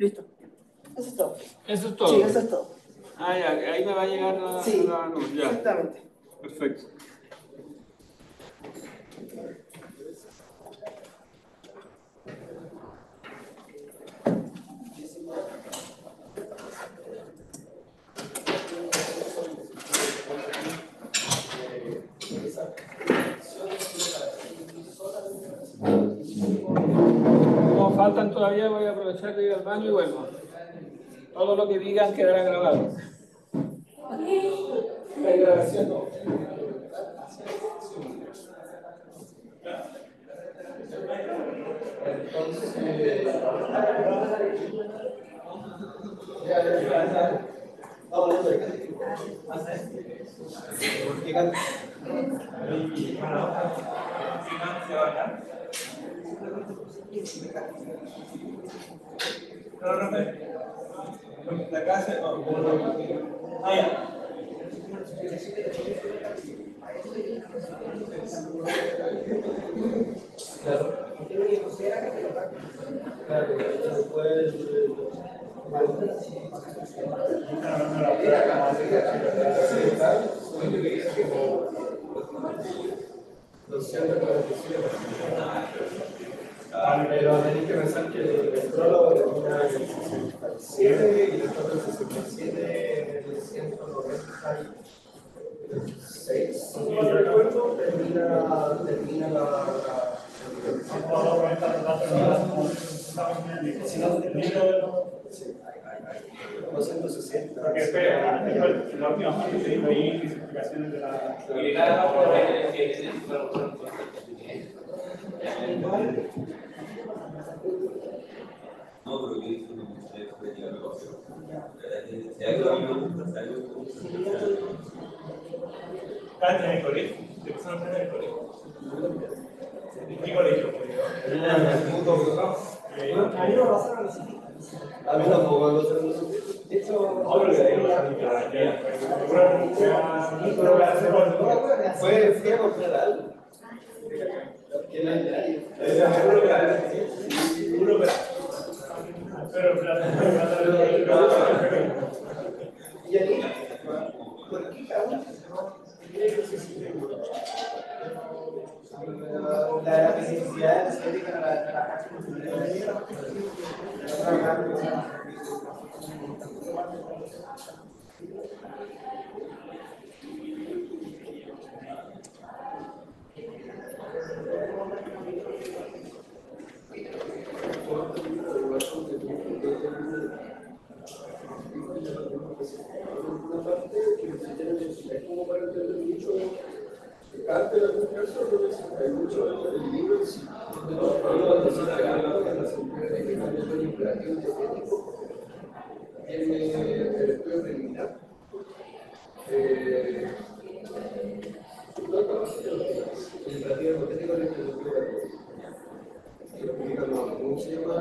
Listo. Eso es todo. ¿Eso es todo? Sí, eso es todo. Ah, ya, ahí me va a llegar la, sí, la luz, ya. Exactamente. Perfecto. Como faltan todavía, voy a aprovechar de ir al baño y vuelvo. Todo lo que digan quedará grabado. La grabación no. La casa no. Ah, ya. Claro. Claro, después pero tenéis que pensar que el prólogo termina en el 67 y después del 67 en el 196, si no me recuerdo, termina la si no, el libro 260. Porque espera, la última parte que digo ahí, explicaciones de la. No, pero yo hice una experiencia de negocio. Si algo a mí me gusta, si algo me gusta. ¿Estás en el colegio? ¿Te pasaron en el colegio? ¿En qué colegio? En el mundo programa. A mí no pasaron así. A mí tampoco me pasaron así. De hecho, ahora que ahí fue a comprar algo. ¿Y aquí? ¿Por qué cada uno? La necesidad estética de la una parte que se tiene que enseñar como para entender mucho parte de la comunicación, lo que hay mucho el libro en sí, donde los problemas de la imperativo hipotético tiene el estudio preliminar. El imperativo hipotético es el estudio y lo publican ¿cómo se llama?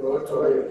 Roberto Rayo.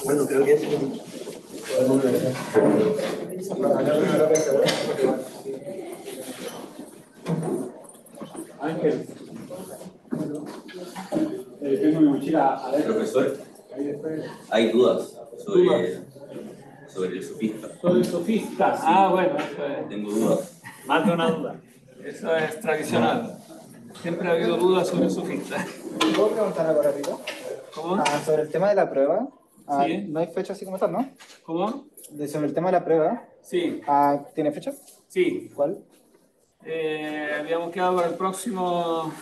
Bueno, creo que es Ángel. Tengo mi mochila adentro. ¿Profesor? Hay dudas sobre el sofista. Sobre el sofista. Ah, bueno, eso es. Tengo dudas. Más de una duda. Eso es tradicional. Siempre ha habido dudas sobre el sofista. ¿Puedo preguntar algo rápido? ¿Cómo? Sobre el tema de la prueba. Sí. No hay fecha así como tal, ¿no? ¿Cómo? Sobre el tema de la prueba. Sí. ¿Tiene fecha? Sí. ¿Cuál? Habíamos quedado para el próximo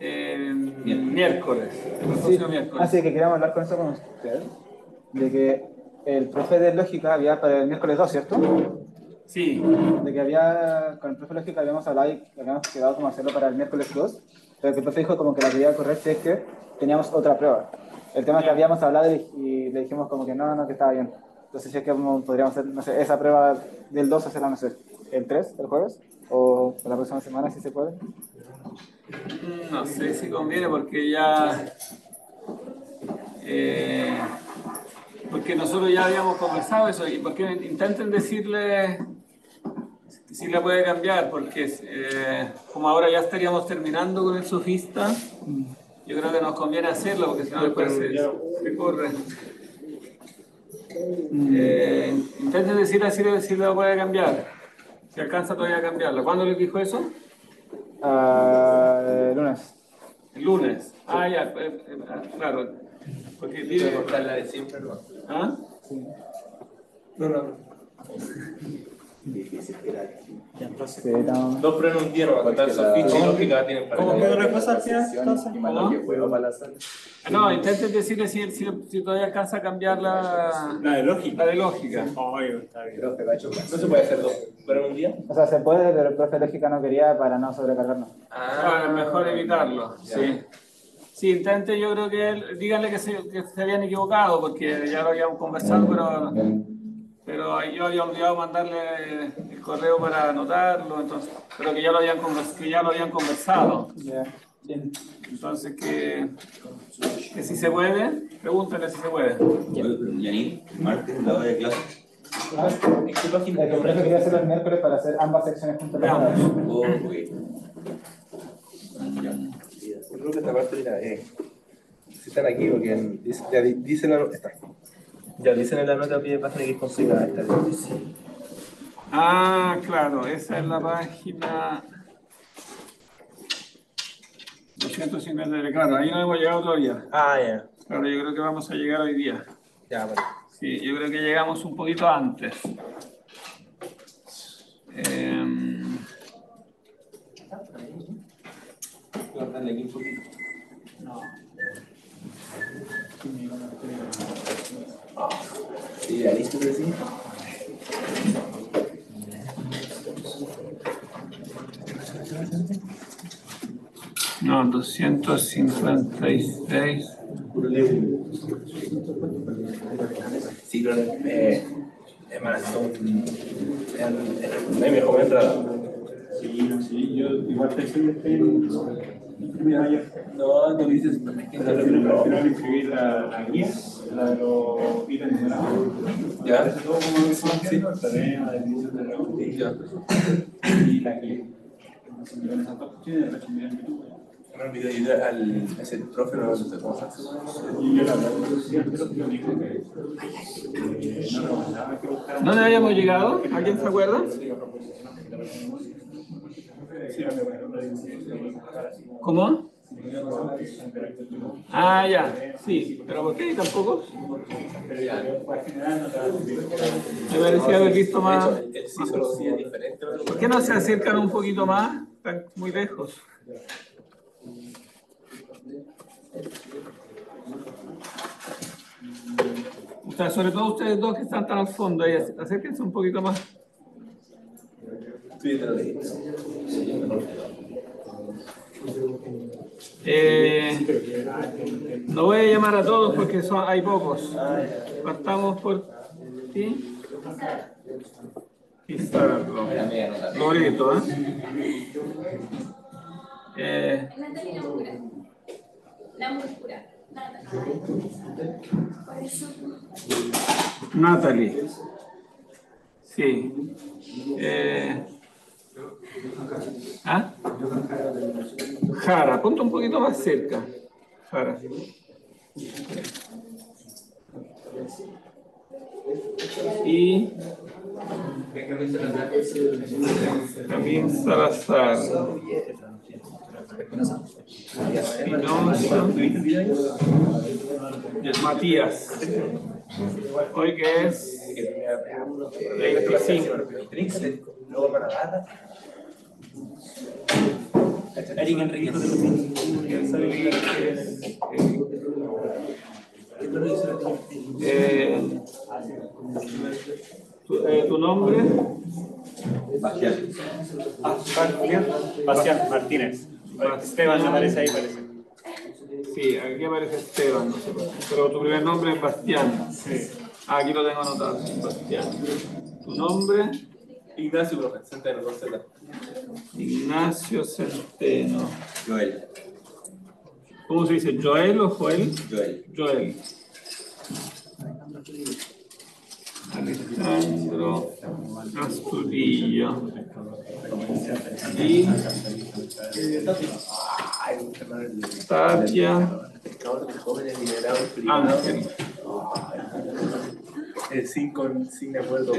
miércoles. El próximo miércoles. Así que queríamos hablar con eso con usted. De que el profe de lógica había para el miércoles 2, ¿cierto? Sí. De que con el profe de lógica habíamos hablado y habíamos quedado como hacerlo para el miércoles 2, pero que el profe dijo como que la quería correr si es que teníamos otra prueba. El tema es que habíamos hablado y le dijimos como que no, que estaba bien. Entonces si es que podríamos hacer, no sé, esa prueba del 2 hacerla, no sé, el 3, el jueves, o la próxima semana si se puede. No sé si conviene porque ya... porque nosotros ya habíamos conversado eso y porque intenten decirle si la puede cambiar, porque como ahora ya estaríamos terminando con el sofista, yo creo que nos conviene hacerlo porque si no después se corre. Intenten decirle si la puede cambiar, si alcanza todavía a cambiarla. ¿Cuándo les dijo eso? El lunes. El lunes. Ah, ya, claro. Porque dile... cortarla de siempre, ¿no? ¿Ah? Sí. No. Pero... Dos pruebas en un día, no va a contar sofista y lógica tienen para ¿Cómo quedó la cosa al final, entonces? No, intenten decirle si todavía alcanza a cambiar la La de lógica. de lógica. Ay, está bien. No se puede hacer dos pruebas en un día. O sea, se puede, pero el profe de lógica no quería para no sobrecargarnos. Claro, es mejor evitarlo. Sí. Sí, intenten, yo creo que díganle que se habían equivocado, porque ya lo habíamos conversado, pero yo había olvidado mandarle el correo para anotarlo, entonces, pero que ya lo habían conversado. Ya. Bien. Entonces, que si se puede, pregúntenle si se puede. Yanil, martes, la hora de clase. ¿En qué página? El profe quería hacerlo el miércoles para hacer ambas secciones juntas. Ya. Oh, ok. Yo creo que esta parte mira, si están aquí, porque ya dicen la nota. Ya dicen en la nota a pie de página que es complicada esta. Ah, claro, esa es la página 250, claro, ahí no hemos llegado todavía. Ah, ya. Claro, yo creo que vamos a llegar hoy día. Ya, bueno. Sí, yo creo que llegamos un poquito antes. No. Sí, ya listo, pero sí. No, 256. Sí, pero hermano, no hay mejor entrada. Sí, yo igual pensé que estoy en ayer. No, no dices, Pero escribir la guía, la de los ítems numerados. Ya. Parece todo como lo que son haciendo, el tarea, la definición de la Ya. y la guía. Entonces, me ven esas dos cuestiones, el resto me dan YouTube. Me olvidé ayudar a ese profe, no sé cómo se hace. Y yo la verdad siempre lo dijo que no recomendaba que buscaran. ¿Dónde habíamos llegado? ¿Alguien se acuerda? ¿Cómo? Ah, ya, sí, pero ¿por qué tampoco? Me parecía haber visto más. El sí solo sí es diferente. ¿Por qué no se acercan un poquito más? Están muy lejos. O sea, sobre todo ustedes dos que están tan al fondo, ahí, acérquense un poquito más. Sí, te lo dije. No voy a llamar a todos porque hay pocos. Partamos por ti. Pizarro. Loreto, La muscura. Natalie. Sí. Jara, ponte un poquito más cerca. Jara. Y Benjamín Salazar. Espinosa. Matías. Hoy que es 25. Eric Enriquez. ¿Tu nombre? Bastián. Bastián Martínez. Esteban aparece ahí, parece. Sí, aquí aparece Esteban, no sé por qué. Pero tu primer nombre es Bastián. Sí. Aquí lo tengo anotado, Bastián. ¿Tu nombre? Ignacio Centeno, con Z. Ignacio Centeno. Joel. ¿Cómo se dice? ¿Joel o Joel? Joel. Joel. Alejandro Astudillo. Y Tapia Ángel. Sin acuerdo.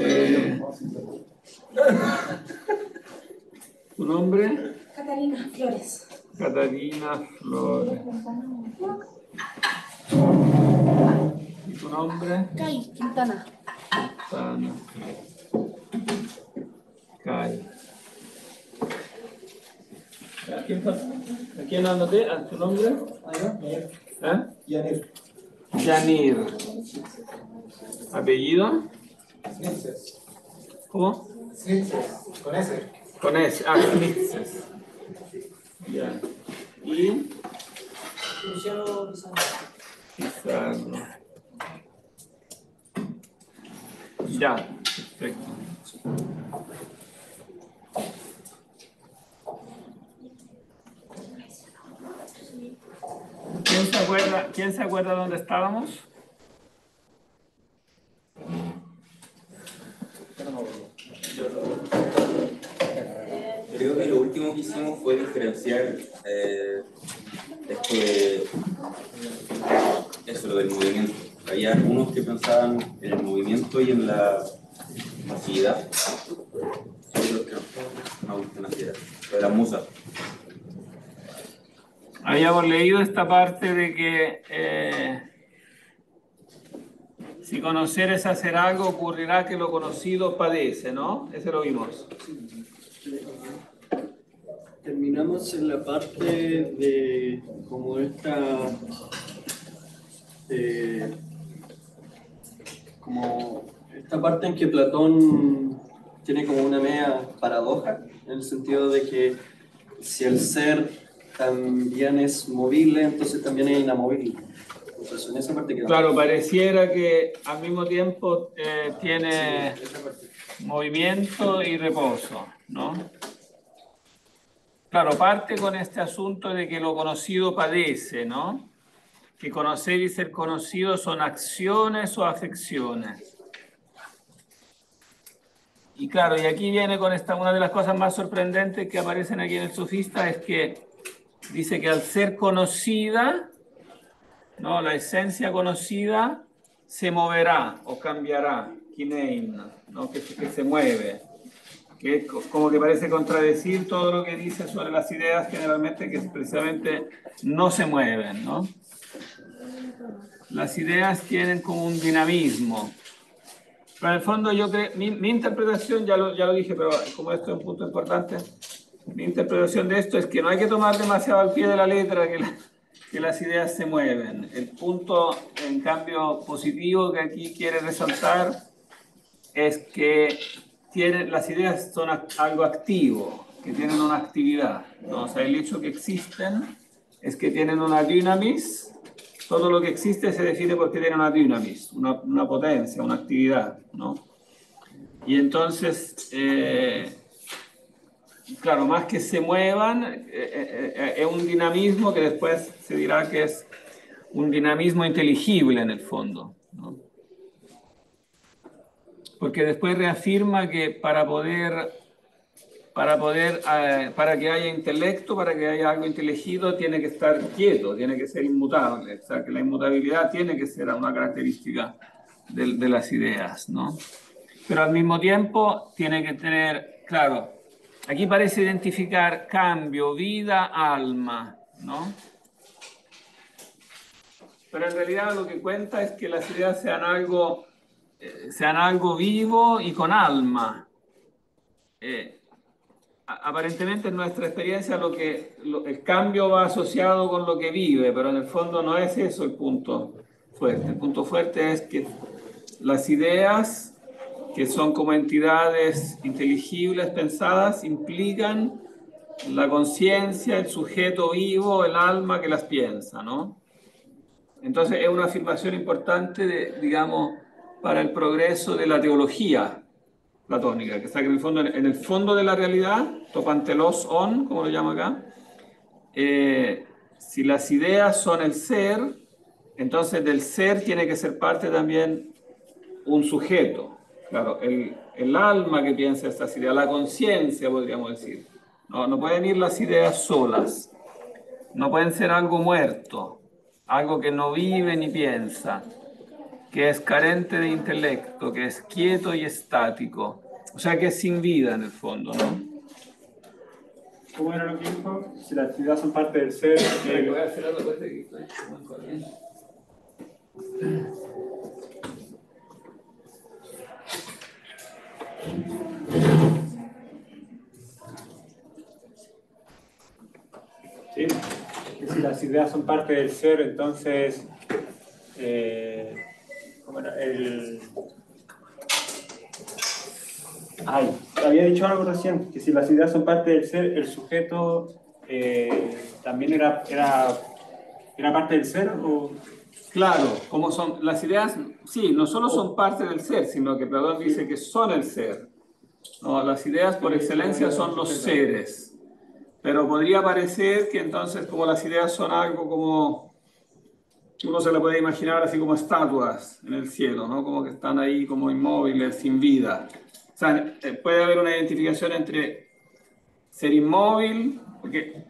¿Tu nombre? Catalina Flores. Catalina Flores. ¿Y tu nombre? Cay Quintana. Sana. Kai. ¿A quién anoté? ¿A tu nombre? ¿Eh? Yanir. ¿Apellido? ¿Cómo? Con ese. Con S. Schnitzes. Ya. Y Luciano Pizarro. Ya. Perfecto. ¿Quién se acuerda dónde estábamos? Creo que lo último que hicimos fue diferenciar esto de eso, lo del movimiento. Había algunos que pensaban en el movimiento y en la masividad. Otros que no gustan así, lo de la musa. Habíamos leído esta parte de que si conocer es hacer algo, ocurrirá que lo conocido padece, ¿no? Ese lo vimos. Terminamos en la parte de como esta parte en que Platón tiene como una media paradoja, en el sentido de que si el ser también es movible, entonces también es inamovible. Entonces en esa parte quedamos. Claro, pareciera que al mismo tiempo tiene movimiento y reposo, ¿no? Claro, parte con este asunto de que lo conocido padece, ¿no? Que conocer y ser conocido son acciones o afecciones. Y claro, y aquí viene con una de las cosas más sorprendentes que aparecen aquí en el Sofista, es que dice que al ser conocida, ¿no? La esencia conocida se moverá o cambiará, kinein, ¿no? Que se mueve. Que como que parece contradecir todo lo que dice sobre las ideas generalmente, que precisamente no se mueven, ¿no? Las ideas tienen como un dinamismo. Pero en el fondo yo creo, mi interpretación, ya lo dije, pero como esto es un punto importante, mi interpretación de esto es que no hay que tomar demasiado al pie de la letra que las ideas se mueven. El punto, en cambio, positivo que aquí quiere resaltar es que las ideas son algo activo, que tienen una actividad, ¿no? O sea, el hecho que existen es que tienen una dynamis. Todo lo que existe se define porque tiene una dynamis, una potencia, una actividad, ¿no? Y entonces, claro, más que se muevan, es un dinamismo que después se dirá que es un dinamismo inteligible en el fondo, ¿no? Porque después reafirma que para poder para que haya intelecto, para que haya algo inteligido, tiene que estar quieto, tiene que ser inmutable. O sea, que la inmutabilidad tiene que ser una característica de las ideas, ¿no? Pero al mismo tiempo tiene que tener, claro, aquí parece identificar cambio, vida, alma, ¿no? Pero en realidad lo que cuenta es que las ideas sean algo vivo y con alma. Aparentemente en nuestra experiencia el cambio va asociado con lo que vive, pero en el fondo no es eso el punto fuerte. El punto fuerte es que las ideas, que son como entidades inteligibles, pensadas, implican la conciencia, el sujeto vivo, el alma que las piensa, ¿no? Entonces es una afirmación importante, digamos, para el progreso de la teología platónica, que está en el fondo de la realidad, topantelos on, como lo llama acá. Si las ideas son el ser, entonces del ser tiene que ser parte también un sujeto. Claro, el alma que piensa estas ideas, la conciencia, podríamos decir. No pueden ir las ideas solas, no pueden ser algo muerto, algo que no vive ni piensa, que es carente de intelecto, que es quieto y estático, o sea que es sin vida en el fondo, ¿no? ¿Cómo era lo que dijo? Si las ideas son parte del ser. Voy a hacer algo que estoy muy corriente. ¿Sí? Que si las ideas son parte del ser, entonces ¿cómo era? Había dicho algo recién, que si las ideas son parte del ser, el sujeto también era parte del ser, ¿o? Claro, como son las ideas, sí, no solo son parte del ser, sino que Platón dice que son el ser. No, las ideas por excelencia son los seres. Pero podría parecer que entonces, como las ideas son algo como uno se la puede imaginar así como estatuas en el cielo, ¿no? Como que están ahí como inmóviles, sin vida. O sea, puede haber una identificación entre ser inmóvil, porque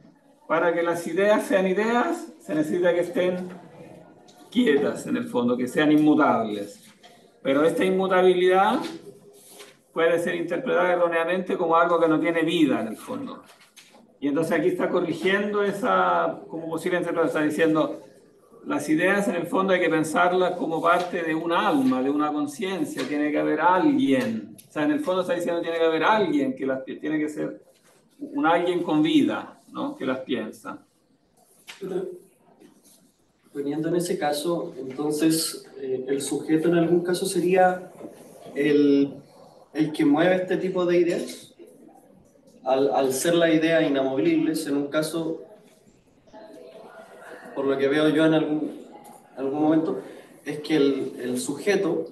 para que las ideas sean ideas, se necesita que estén quietas en el fondo, que sean inmutables. Pero esta inmutabilidad puede ser interpretada erróneamente como algo que no tiene vida en el fondo. Y entonces aquí está corrigiendo esa como posible interpretación, está diciendo las ideas en el fondo hay que pensarlas como parte de un alma, de una conciencia, tiene que haber alguien. O sea, en el fondo está diciendo tiene que haber alguien, tiene que ser un alguien con vida, ¿no? Que las piensa. Poniendo en ese caso, entonces el sujeto en algún caso sería el que mueve este tipo de ideas. Al ser la idea inamovibles, en un caso, por lo que veo yo en algún momento, es que el sujeto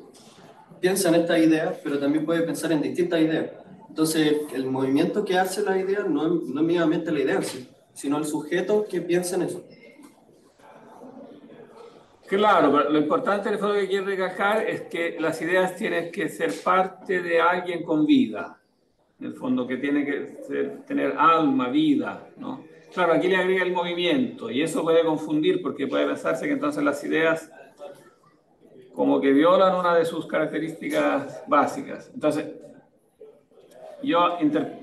piensa en esta idea, pero también puede pensar en distintas ideas. Entonces, el movimiento que hace la idea no es mínimamente la idea en sí, sino el sujeto que piensa en eso. Claro, pero lo importante en el fondo que quiero recalcar es que las ideas tienen que ser parte de alguien con vida. En el fondo, que tiene que tener alma, vida, ¿no? Claro, aquí le agrega el movimiento, y eso puede confundir, porque puede pensarse que entonces las ideas como que violan una de sus características básicas. Entonces,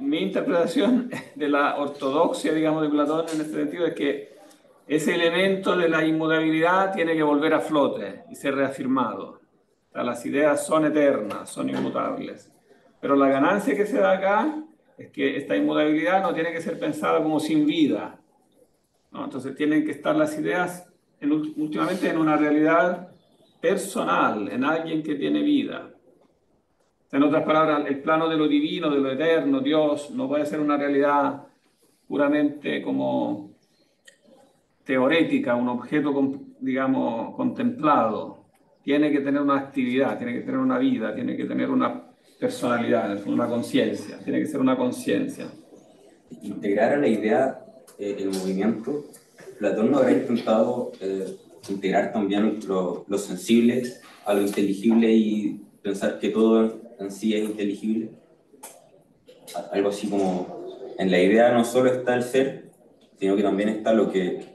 mi interpretación de la ortodoxia, digamos, de Platón en este sentido es que ese elemento de la inmutabilidad tiene que volver a flote y ser reafirmado. O sea, las ideas son eternas, son inmutables. Pero la ganancia que se da acá es que esta inmutabilidad no tiene que ser pensada como sin vida, ¿no? Entonces tienen que estar las ideas últimamente en una realidad personal, en alguien que tiene vida. En otras palabras, el plano de lo divino, de lo eterno, Dios, no puede ser una realidad puramente como teorética, un objeto, digamos, contemplado. Tiene que tener una actividad, tiene que tener una vida, tiene que tener una personalidad, una conciencia, tiene que ser una conciencia. Integrar a la idea el movimiento, Platón no habrá intentado integrar también lo sensible a lo inteligible y pensar que todo en sí es inteligible, algo así como en la idea no solo está el ser, sino que también está lo que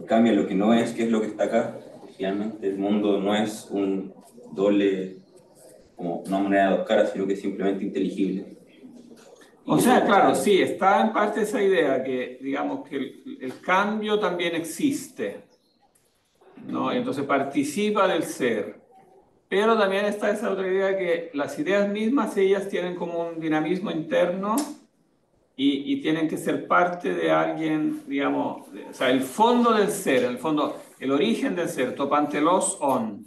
cambia, lo que no es, que es lo que está acá. Finalmente el mundo no es un doble, como una moneda de dos caras, sino que es simplemente inteligible. O sea, claro, sí, está en parte esa idea que, digamos, que el cambio también existe, ¿no? Y entonces participa del ser. Pero también está esa otra idea que las ideas mismas, ellas tienen como un dinamismo interno y tienen que ser parte de alguien, digamos, o sea, el fondo del ser, el fondo, el origen del ser, topantelos on,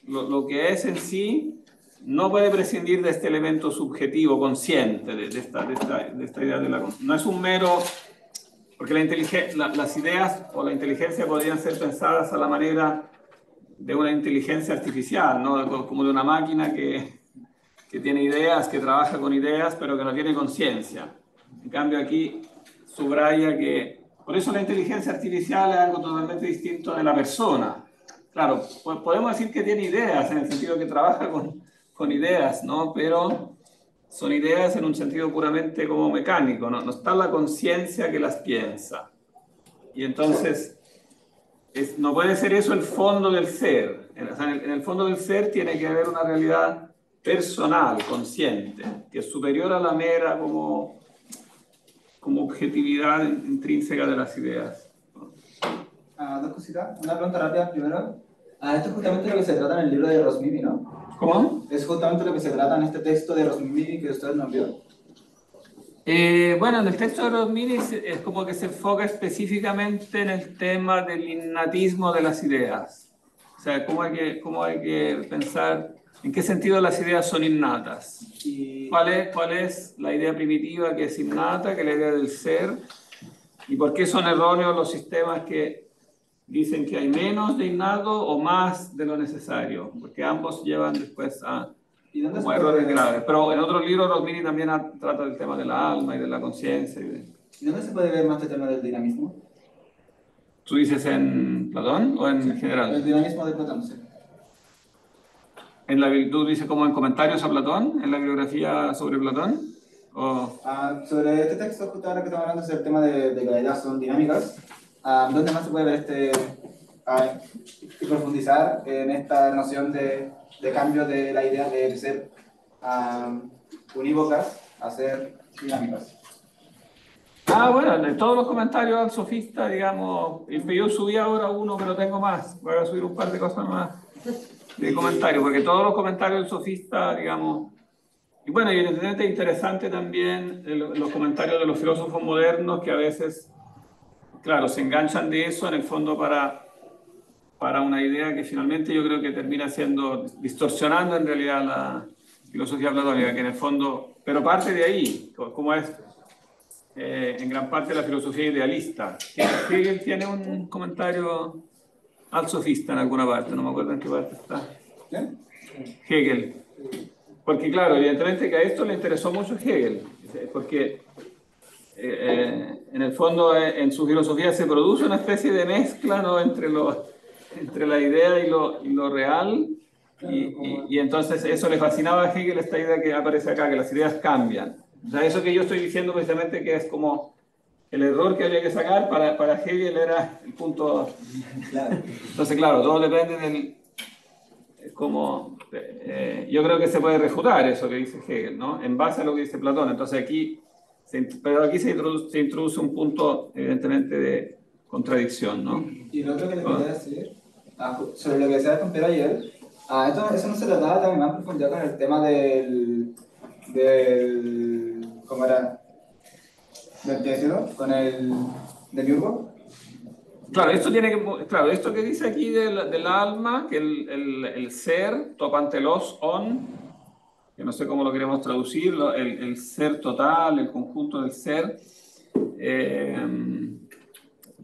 lo que es en sí, no puede prescindir de este elemento subjetivo, consciente, de esta idea de la... No es un mero... Porque las ideas o la inteligencia podrían ser pensadas a la manera de una inteligencia artificial, ¿no? Como de una máquina que tiene ideas, que trabaja con ideas, pero que no tiene conciencia. En cambio aquí subraya que... Por eso la inteligencia artificial es algo totalmente distinto de la persona. Claro, podemos decir que tiene ideas, en el sentido que trabaja con ideas, ¿no? Pero son ideas en un sentido puramente como mecánico, ¿no? No está la conciencia que las piensa. Y entonces, no puede ser eso el fondo del ser. O sea, en el fondo del ser tiene que haber una realidad personal, consciente, que es superior a la mera como objetividad intrínseca de las ideas. Dos cositas. Una pregunta rápida primero. Esto es justamente lo que se trata en el libro de Rosmini, ¿no? ¿Cómo? Es justamente lo que se trata en este texto de Rosmini que usted nos vio. Bueno, en el texto de Rosmini es como que se enfoca específicamente en el tema del innatismo de las ideas. O sea, cómo hay que pensar en qué sentido las ideas son innatas. ¿Cuál es la idea primitiva que es innata, que es la idea del ser? ¿Y por qué son erróneos los sistemas que dicen que hay menos de innato o más de lo necesario? Porque ambos llevan después a como errores graves. Pero en otros libros Rosmini también trata del tema del alma y de la conciencia. ¿Y dónde se puede ver más este tema del dinamismo? ¿Tú dices en Platón o en general? El dinamismo de Platón, sí. ¿Tú dices como en comentarios a Platón, en la bibliografía sobre Platón? Sobre este texto, justo ahora que estamos hablando, es el tema de que las ideas son dinámicas. ¿Dónde más se puede ver y profundizar en esta noción de cambio de la idea de ser unívocas a ser dinámicas? Bueno, de todos los comentarios al sofista, digamos, yo subí ahora uno, pero tengo más. Voy a subir un par de cosas más de comentarios, porque todos los comentarios del sofista, digamos... Y bueno, y evidentemente es interesante también los comentarios de los filósofos modernos que a veces, claro, se enganchan de eso en el fondo para una idea que finalmente yo creo que termina siendo, distorsionando en realidad la filosofía platónica, que en el fondo, pero parte de ahí, como es en gran parte la filosofía idealista. Hegel tiene un comentario al sofista en alguna parte, no me acuerdo en qué parte está. ¿Quién? Hegel. Porque claro, evidentemente que a esto le interesó mucho Hegel, porque en el fondo en su filosofía se produce una especie de mezcla, ¿no?, entre la idea y lo real, y entonces eso le fascinaba a Hegel, esta idea que aparece acá, que las ideas cambian. O sea, eso que yo estoy diciendo precisamente que es como el error que había que sacar para Hegel era el punto... Entonces, claro, todo depende del... yo creo que se puede refutar eso que dice Hegel, ¿no?, en base a lo que dice Platón. Entonces aquí se introduce un punto, evidentemente, de contradicción, ¿no? Y lo otro que le quería decir, sobre lo que decía el compañero ayer, eso no se trataba también más en profundidad con el tema del ¿cómo era? ¿Del qué decirlo? Con el demiurgo. Claro, esto que dice aquí del alma, que el ser, topantelos on, que no sé cómo lo queremos traducir, el ser total, el conjunto del ser, que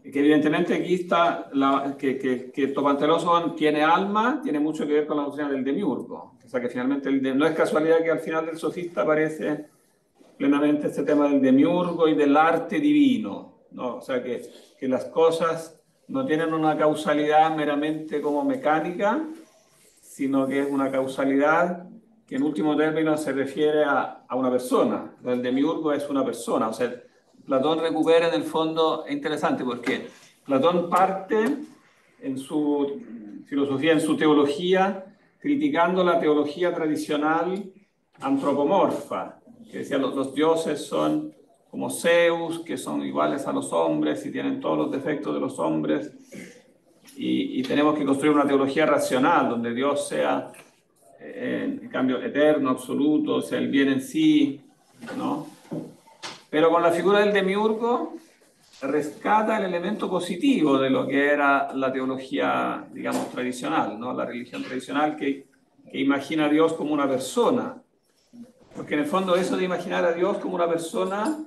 evidentemente aquí está, que topantelos on tiene alma, tiene mucho que ver con la doctrina del demiurgo. O sea que finalmente no es casualidad que al final del sofista aparece plenamente este tema del demiurgo y del arte divino, ¿no? O sea que las cosas no tienen una causalidad meramente como mecánica, sino que es una causalidad que en último término se refiere a una persona. El demiurgo es una persona, o sea, Platón recupera en el fondo, es interesante porque Platón parte en su filosofía, en su teología, criticando la teología tradicional antropomorfa, que decía los dioses son como Zeus, que son iguales a los hombres y tienen todos los defectos de los hombres, y tenemos que construir una teología racional, donde Dios sea, en cambio, eterno, absoluto, sea el bien en sí, ¿no? Pero con la figura del demiurgo rescata el elemento positivo de lo que era la teología, digamos, tradicional, ¿no? La religión tradicional que imagina a Dios como una persona. Porque en el fondo eso de imaginar a Dios como una persona,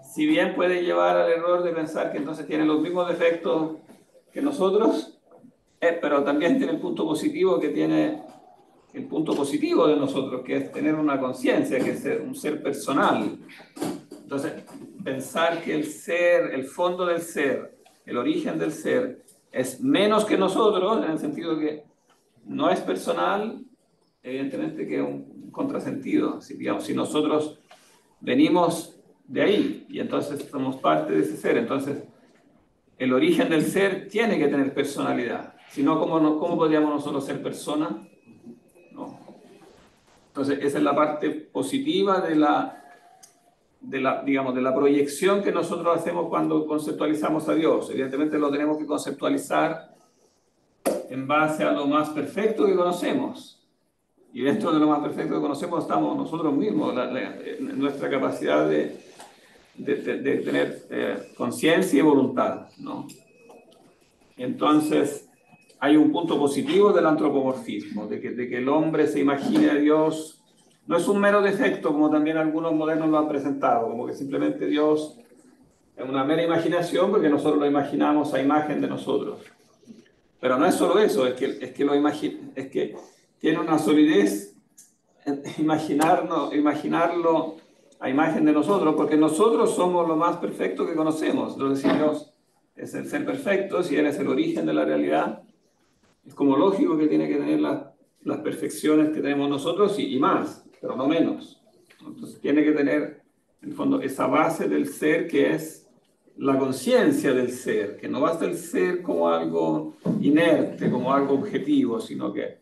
si bien puede llevar al error de pensar que entonces tiene los mismos defectos que nosotros, pero también tiene el punto positivo que tiene el punto positivo de nosotros, que es tener una conciencia, que es un ser personal. Entonces, pensar que el ser, el fondo del ser, el origen del ser, es menos que nosotros, en el sentido que no es personal, evidentemente que es un contrasentido. Si nosotros venimos de ahí y entonces somos parte de ese ser, entonces el origen del ser tiene que tener personalidad. Si no, ¿cómo podríamos nosotros ser personas? No. Entonces, esa es la parte positiva de la proyección que nosotros hacemos cuando conceptualizamos a Dios. Evidentemente lo tenemos que conceptualizar en base a lo más perfecto que conocemos. Y dentro de lo más perfecto que conocemos estamos nosotros mismos, nuestra capacidad de tener conciencia y voluntad, ¿no? Entonces, hay un punto positivo del antropomorfismo, de que el hombre se imagine a Dios. No es un mero defecto, como también algunos modernos lo han presentado, como que simplemente Dios es una mera imaginación porque nosotros lo imaginamos a imagen de nosotros. Pero no es solo eso, es que tiene una solidez imaginarlo a imagen de nosotros, porque nosotros somos lo más perfecto que conocemos. Entonces, si Dios es el ser perfecto, si Él es el origen de la realidad, es como lógico que tiene que tener las perfecciones que tenemos nosotros y más, pero no menos. Entonces tiene que tener, en el fondo, esa base del ser que es la conciencia del ser, que no basta el ser como algo inerte, como algo objetivo, sino que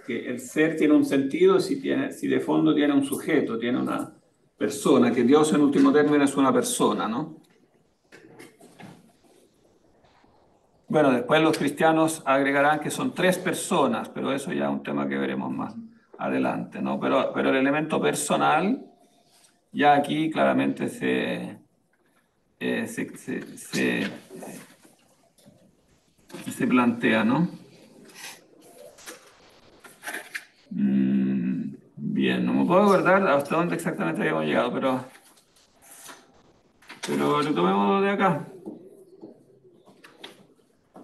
el ser tiene un sentido si de fondo tiene un sujeto, tiene una persona, que Dios en último término es una persona, ¿no? Bueno, después los cristianos agregarán que son 3 personas, pero eso ya es un tema que veremos más adelante, ¿no? Pero el elemento personal ya aquí claramente se plantea, ¿no? Bien, no me puedo acordar hasta dónde exactamente habíamos llegado, pero retomemos de acá.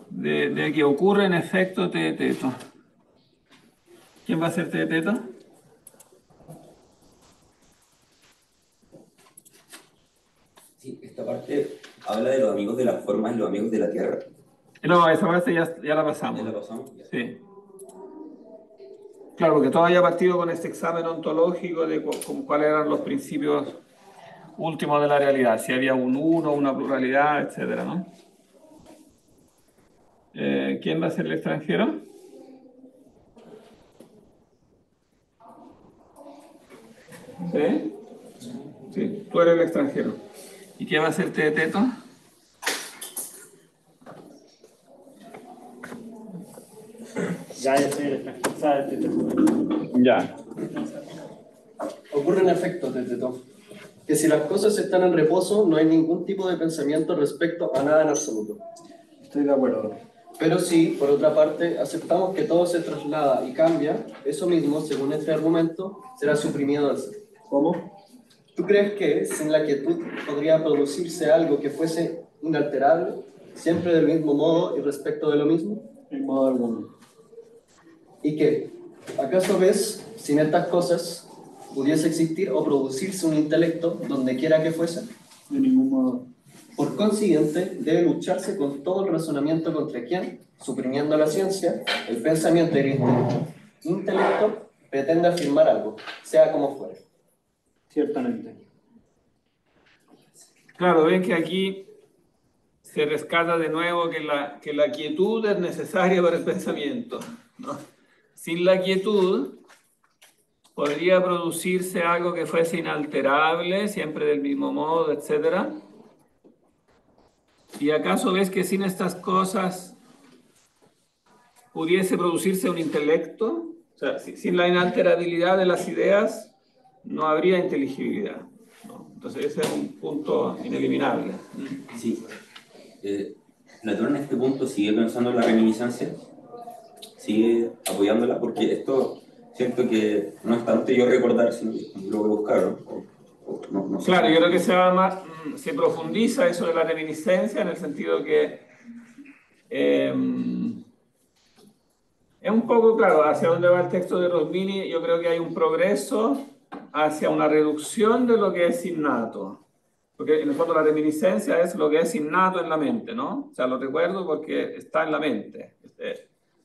De que ocurre en efecto teeteto. ¿Quién va a ser teeteto? Sí, esta parte habla de los amigos de las formas y los amigos de la tierra. No, esa parte ya la pasamos. ¿Ya la pasamos? Sí. Claro, porque todo había partido con este examen ontológico de cuáles eran los principios últimos de la realidad, si había un uno, una pluralidad, etcétera, ¿no? ¿Quién va a ser el extranjero? ¿Sí? Sí, tú eres el extranjero. ¿Y quién va a ser teeteto? Ya soy el extranjero. Ya. Ocurre en efecto, Teteto, que si las cosas están en reposo, no hay ningún tipo de pensamiento respecto a nada en absoluto. Estoy de acuerdo. Pero si, por otra parte, aceptamos que todo se traslada y cambia, eso mismo, según este argumento, será suprimido del ser. ¿Cómo? ¿Tú crees que sin la quietud podría producirse algo que fuese inalterable, siempre del mismo modo y respecto de lo mismo? En modo alguno. ¿Y qué? ¿Acaso ves, sin estas cosas, pudiese existir o producirse un intelecto donde quiera que fuese? De ningún modo. Por consiguiente, debe lucharse con todo el razonamiento contra quien, suprimiendo la ciencia, el pensamiento y el intelecto, pretende afirmar algo, sea como fuere. Ciertamente. Claro, ven que aquí se rescata de nuevo que la quietud es necesaria para el pensamiento, ¿no? Sin la quietud podría producirse algo que fuese inalterable, siempre del mismo modo, etcétera. ¿Y acaso ves que sin estas cosas pudiese producirse un intelecto? O sea, sin la inalterabilidad de las ideas no habría inteligibilidad, ¿no? Entonces ese es un punto ineliminable. Sí. Platón en este punto sigue pensando en la reminiscencia, sigue apoyándola, porque esto siento que no es tanto yo recordar, sino que lo voy a buscar, ¿no? No sé. Claro, yo creo que se profundiza eso de la reminiscencia en el sentido que es un poco, claro, hacia dónde va el texto de Rosmini. Yo creo que hay un progreso hacia una reducción de lo que es innato. Porque en el fondo la reminiscencia es lo que es innato en la mente, ¿no? O sea, lo recuerdo porque está en la mente.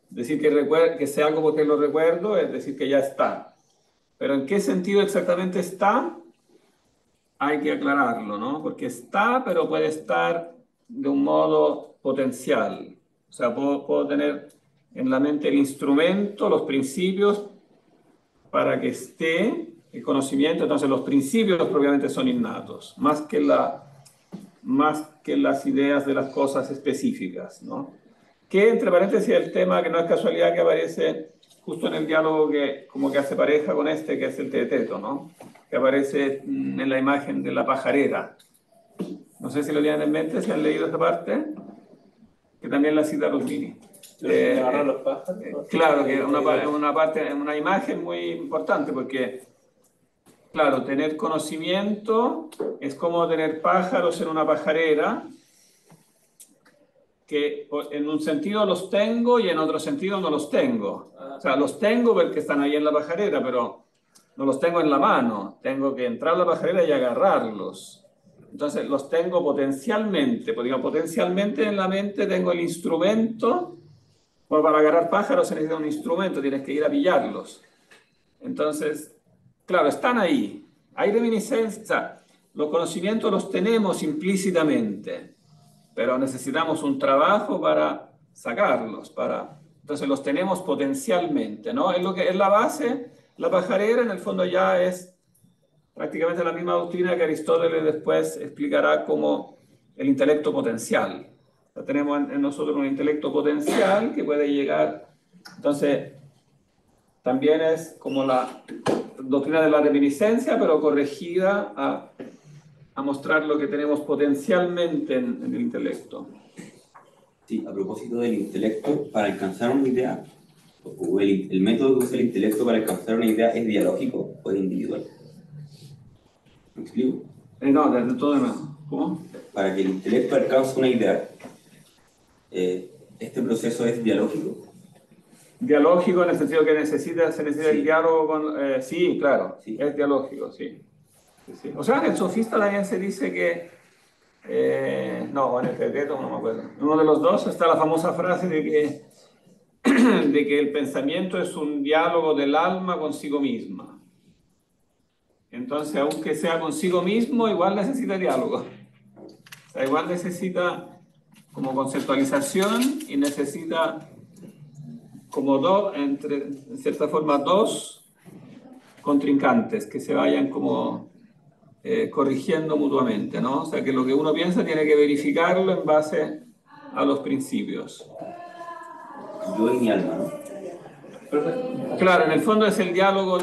Decir que sea algo porque lo recuerdo es decir que ya está. Pero ¿en qué sentido exactamente está? Hay que aclararlo, ¿no? Porque está, pero puede estar de un modo potencial. O sea, puedo tener en la mente el instrumento, los principios, para que esté el conocimiento. Entonces los principios propiamente son innatos, más que las ideas de las cosas específicas, ¿no? Que, entre paréntesis, el tema que no es casualidad que aparece justo en el diálogo que como que hace pareja con este, que es el Teeteto, ¿no? Que aparece en la imagen de la pajarera. No sé si lo tienen en mente, si han leído esta parte, que también la cita Rosmini. Claro, que es una imagen muy importante, porque, claro, tener conocimiento es como tener pájaros en una pajarera, que en un sentido los tengo y en otro sentido no los tengo. O sea, los tengo porque están ahí en la pajarera, pero no los tengo en la mano. Tengo que entrar a la pajarera y agarrarlos. Entonces, los tengo potencialmente. Pues digo, potencialmente en la mente tengo el instrumento. Bueno, para agarrar pájaros se necesita un instrumento, tienes que ir a pillarlos. Entonces, claro, están ahí. Hay reminiscencias. O sea, los conocimientos los tenemos implícitamente, pero necesitamos un trabajo para sacarlos, entonces los tenemos potencialmente, ¿no? Es lo que es la base. La pajarera en el fondo ya es prácticamente la misma doctrina que Aristóteles después explicará como el intelecto potencial. O sea, tenemos en nosotros un intelecto potencial que puede llegar, entonces también es como la doctrina de la reminiscencia, pero corregida a mostrar lo que tenemos potencialmente en el intelecto. Sí, a propósito del intelecto, para alcanzar una idea, o el método que usa el intelecto para alcanzar una idea es dialógico o es individual. ¿Me explico? No, desde todo de nuevo. ¿Cómo? Para que el intelecto alcance una idea, este proceso es dialógico. Dialógico en el sentido que se necesita Sí. el diálogo con... sí, claro, Sí. es dialógico, sí. Sí. O sea, en el sofista también se dice que... no, en el Teeteto no me acuerdo. En uno de los dos está la famosa frase de que el pensamiento es un diálogo del alma consigo misma. Entonces, aunque sea consigo mismo, igual necesita diálogo. O sea, igual necesita como conceptualización y necesita como en cierta forma, dos contrincantes que se vayan como corrigiendo mutuamente, ¿no? O sea, que lo que uno piensa tiene que verificarlo en base a los principios. Yo y mi alma, ¿no? Claro, en el fondo es el diálogo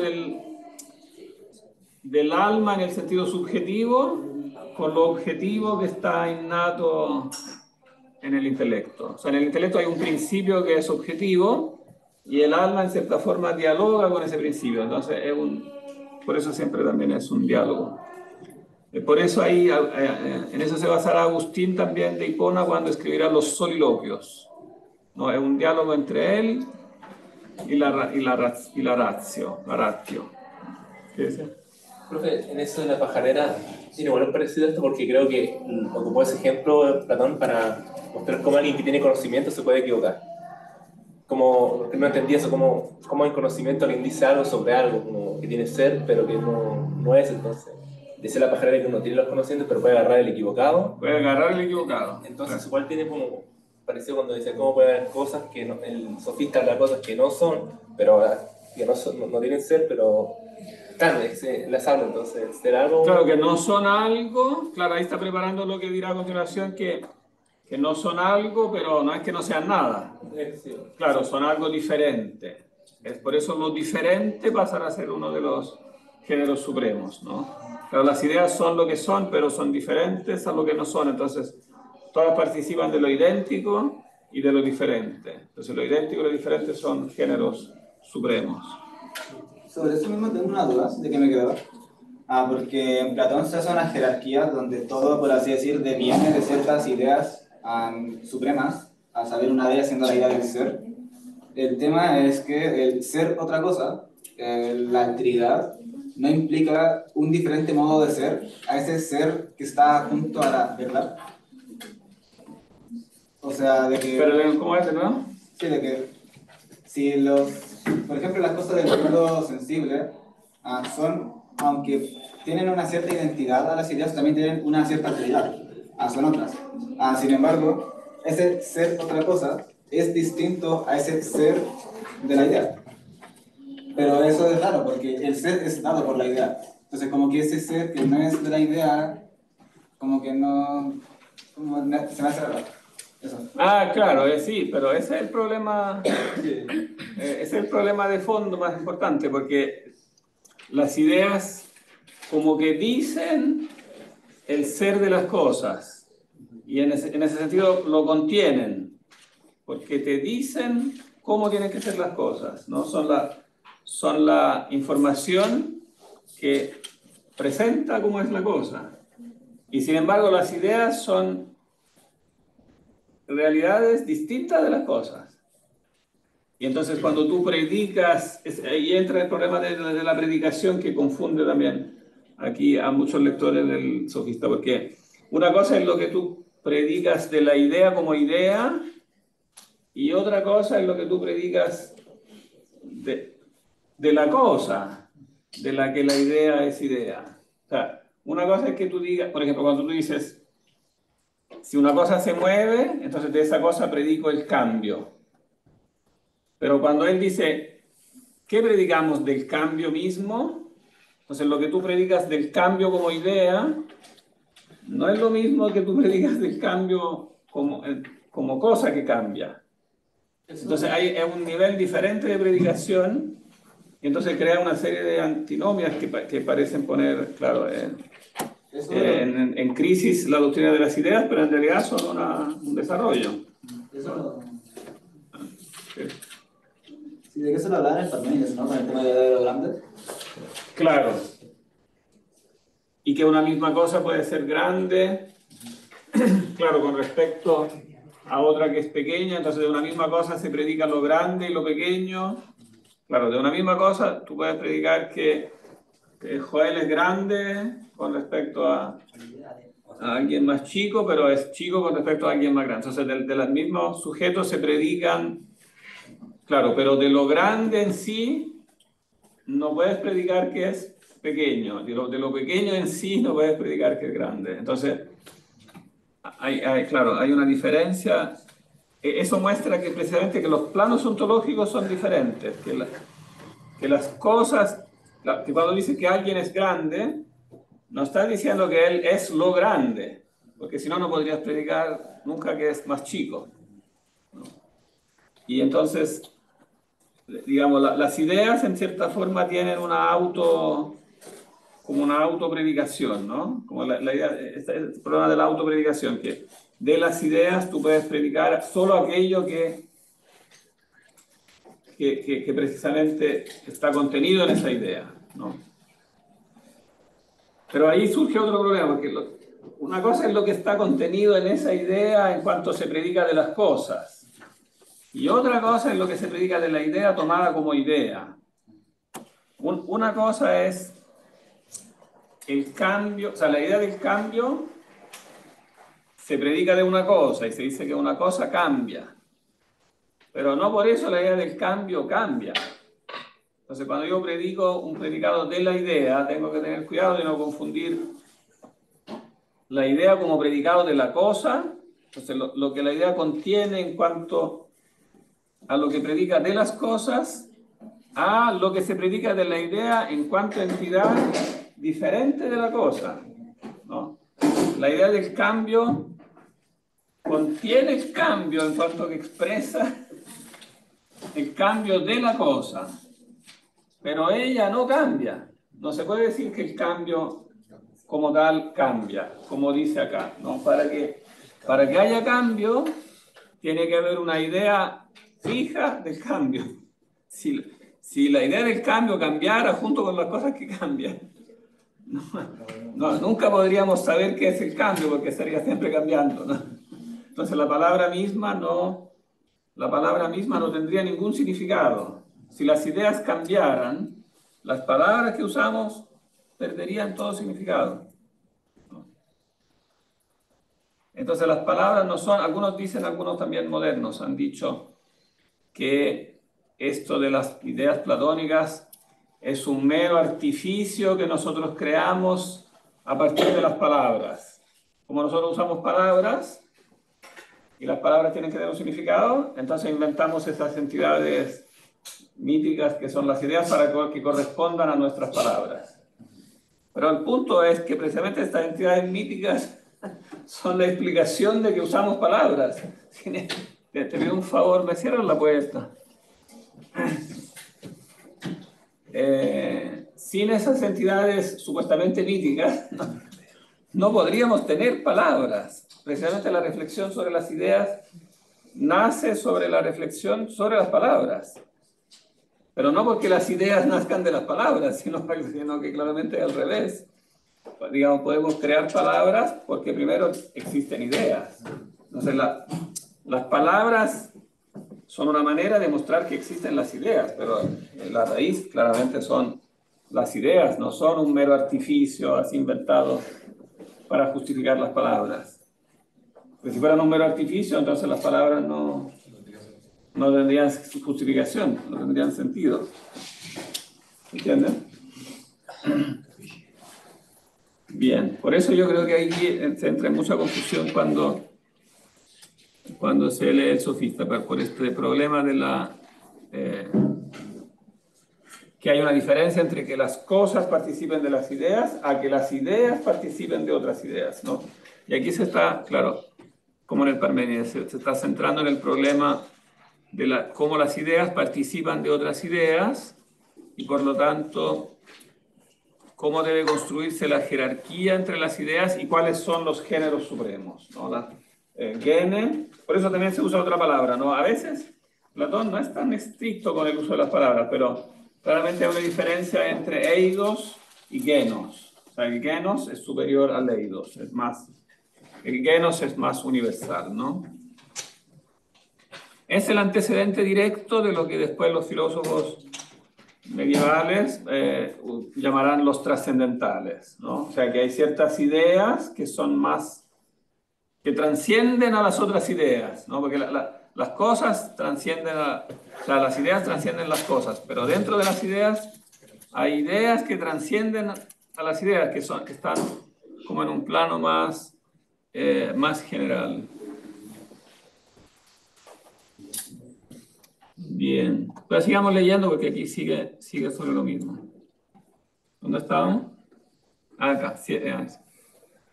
del alma en el sentido subjetivo con lo objetivo que está innato en el intelecto. O sea, en el intelecto hay un principio que es objetivo y el alma en cierta forma dialoga con ese principio. Entonces, por eso siempre también es un diálogo. Por eso ahí, en eso se basará Agustín también de Hipona cuando escribirá los soliloquios. ¿No? Es un diálogo entre él y la ratio. ¿Qué dice? Profe, en eso de la pajarera, tiene bueno parecido a esto porque creo que ocupó ese ejemplo Platón para mostrar cómo alguien que tiene conocimiento se puede equivocar. Como, no entendí eso, cómo hay conocimiento, alguien dice algo sobre algo, como que tiene ser, pero que no es entonces. decía la pajarera que uno tiene los conocimientos, pero puede agarrar el equivocado. Puede agarrar el equivocado. Entonces, igual tiene como, pareció cuando decía cómo puede haber cosas que no, el sofista habla cosas que no son, pero que no, son, no tienen ser, pero están, las habla, entonces, ¿será algo? Claro, que no son algo, claro, ahí está preparando lo que dirá a continuación, que no son algo, pero no es que no sean nada. Sí. Claro, son algo diferente. Es por eso lo diferente pasará a ser uno de los géneros supremos, ¿no? Claro, las ideas son lo que son, pero son diferentes a lo que no son. Entonces, todas participan de lo idéntico y de lo diferente. Entonces, lo idéntico y lo diferente son géneros supremos. Sobre eso mismo tengo una duda de que me quedó. Porque en Platón se hace una jerarquía donde todo, por así decir, deviene de ciertas ideas supremas, a saber, una de ellas siendo la idea del ser. El tema es que el ser otra cosa, la alteridad, no implica un diferente modo de ser a ese ser que está junto a la verdad. O sea, de que... Pero, ¿cómo es, no? Sí, de que si por ejemplo, las cosas del mundo sensible son, aunque tienen una cierta identidad a las ideas, también tienen una cierta alteridad, son otras. Sin embargo, ese ser otra cosa es distinto a ese ser de la idea. Pero eso es raro, porque el ser es dado por la idea. Entonces, como que ese ser que no es de la idea, como que no... se me hace raro. Eso. Claro, sí, pero ese es el problema, ese es el problema de fondo más importante, porque las ideas como que dicen el ser de las cosas, y en ese sentido lo contienen, porque te dicen cómo tienen que ser las cosas, ¿no? Son la información que presenta cómo es la cosa. Y sin embargo, las ideas son realidades distintas de las cosas. Y entonces cuando tú predicas, ahí entra el problema de la predicación, que confunde también aquí a muchos lectores del sofista, porque una cosa es lo que tú predicas de la idea como idea, y otra cosa es lo que tú predicas de la cosa, de la que la idea es idea. O sea, una cosa es que tú digas, por ejemplo, cuando tú dices, si una cosa se mueve, entonces de esa cosa predico el cambio. Pero cuando él dice, ¿qué predicamos del cambio mismo? Entonces lo que tú predicas del cambio como idea, no es lo mismo que tú predicas del cambio como cosa que cambia. Entonces hay un nivel diferente de predicación, y entonces crea una serie de antinomias que parecen poner, claro, en crisis la doctrina de las ideas, pero en realidad son un desarrollo. Sí, ¿de qué se lo hablaban en Parménides, no? Con el tema de lo grande. Claro. Y que una misma cosa puede ser grande, claro, con respecto a otra que es pequeña. Entonces de una misma cosa se predica lo grande y lo pequeño. Claro, de una misma cosa tú puedes predicar que Joel es grande con respecto a alguien más chico, pero es chico con respecto a alguien más grande. Entonces de los mismos sujetos se predican, claro, pero de lo grande en sí no puedes predicar que es pequeño. De lo pequeño en sí no puedes predicar que es grande. Entonces, claro, hay una diferencia. Eso muestra que precisamente que los planos ontológicos son diferentes, que las cosas, que cuando dice que alguien es grande, no estás diciendo que él es lo grande, porque si no, no podrías predicar nunca que es más chico, ¿no? Y entonces, digamos, las ideas en cierta forma tienen como una autopredicación, ¿no? Como la idea, el problema de la autopredicación, que de las ideas tú puedes predicar solo aquello que precisamente está contenido en esa idea, ¿no? Pero ahí surge otro problema, porque una cosa es lo que está contenido en esa idea en cuanto se predica de las cosas, y otra cosa es lo que se predica de la idea tomada como idea. Una cosa es el cambio, o sea, la idea del cambio se predica de una cosa y se dice que una cosa cambia, pero no por eso la idea del cambio cambia. Entonces, cuando yo predico un predicado de la idea, tengo que tener cuidado de no confundir la idea como predicado de la cosa. Entonces, lo que la idea contiene en cuanto a lo que predica de las cosas, a lo que se predica de la idea en cuanto a entidad diferente de la cosa, ¿no? La idea del cambio contiene el cambio en cuanto que expresa el cambio de la cosa, pero ella no cambia. No se puede decir que el cambio como tal cambia, como dice acá, ¿no? Para que haya cambio, tiene que haber una idea fija del cambio. Si la idea del cambio cambiara junto con las cosas que cambian, nunca podríamos saber qué es el cambio, porque estaría siempre cambiando, ¿no? Entonces la palabra misma no tendría ningún significado. Si las ideas cambiaran, las palabras que usamos perderían todo significado. Entonces las palabras no son, algunos dicen, algunos también modernos han dicho que esto de las ideas platónicas es un mero artificio que nosotros creamos a partir de las palabras. Como nosotros usamos palabras y las palabras tienen que tener un significado, entonces inventamos esas entidades míticas que son las ideas para que correspondan a nuestras palabras. Pero el punto es que precisamente estas entidades míticas son la explicación de que usamos palabras. Te pido un favor, me cierran la puerta. Sin esas entidades supuestamente míticas, no podríamos tener palabras. Precisamente la reflexión sobre las ideas nace sobre la reflexión sobre las palabras. Pero no porque las ideas nazcan de las palabras, sino que claramente es al revés. Digamos, podemos crear palabras porque primero existen ideas. Entonces, las palabras son una manera de mostrar que existen las ideas, pero la raíz claramente son las ideas, no son un mero artificio así inventado para justificar las palabras. Porque si fueran un mero artificio, entonces las palabras no tendrían justificación, no tendrían sentido. ¿Entienden? Bien, por eso yo creo que ahí se entra en mucha confusión cuando se lee el sofista, por este problema de que hay una diferencia entre que las cosas participen de las ideas a que las ideas participen de otras ideas, ¿no? Y aquí se está, claro, como en el Parménides, se está centrando en el problema de cómo las ideas participan de otras ideas y por lo tanto cómo debe construirse la jerarquía entre las ideas y cuáles son los géneros supremos, ¿no? Gene, por eso también se usa otra palabra, ¿no? A veces Platón no es tan estricto con el uso de las palabras, pero claramente hay una diferencia entre eidos y genos. O sea, el genos es superior al eidos, el genos es más universal, ¿no? Es el antecedente directo de lo que después los filósofos medievales llamarán los trascendentales, ¿no? O sea, que hay ciertas ideas que son que trascienden a las otras ideas, ¿no? Porque las cosas trascienden o sea, las ideas trascienden las cosas, pero dentro de las ideas hay ideas que trascienden a las ideas, que están como en un plano más general. Bien, pero sigamos leyendo porque aquí sigue sobre lo mismo. ¿Dónde estábamos? Acá,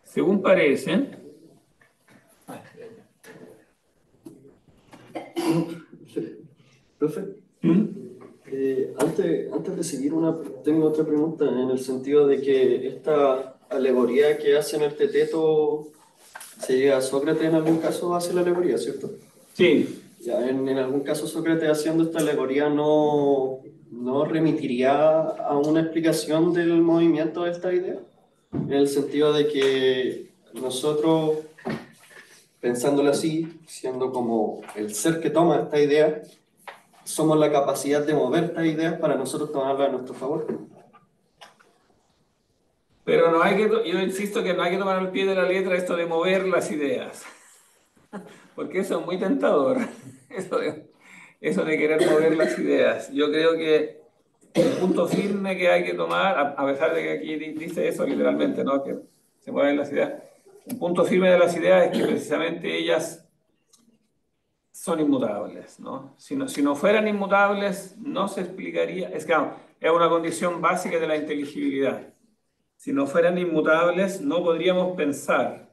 según parece. Profe, antes de seguir, tengo otra pregunta en el sentido de que esta alegoría que hace en el Teteto, sería Sócrates en algún caso hace la alegoría, ¿cierto? Sí. Ya, en algún caso Sócrates haciendo esta alegoría no remitiría a una explicación del movimiento de esta idea, en el sentido de que nosotros, pensándolo así, siendo como el ser que toma esta idea, somos la capacidad de mover estas ideas para nosotros tomarlas a nuestro favor. Pero yo insisto que no hay que tomar al pie de la letra esto de mover las ideas, porque eso es muy tentador, eso de querer mover las ideas. Yo creo que el punto firme que hay que tomar, a pesar de que aquí dice eso literalmente, ¿no? Que se mueven las ideas. Un punto firme de las ideas es que precisamente ellas son inmutables, ¿no? Si no fueran inmutables, no se explicaría. Es que es una condición básica de la inteligibilidad. Si no fueran inmutables, no podríamos pensar.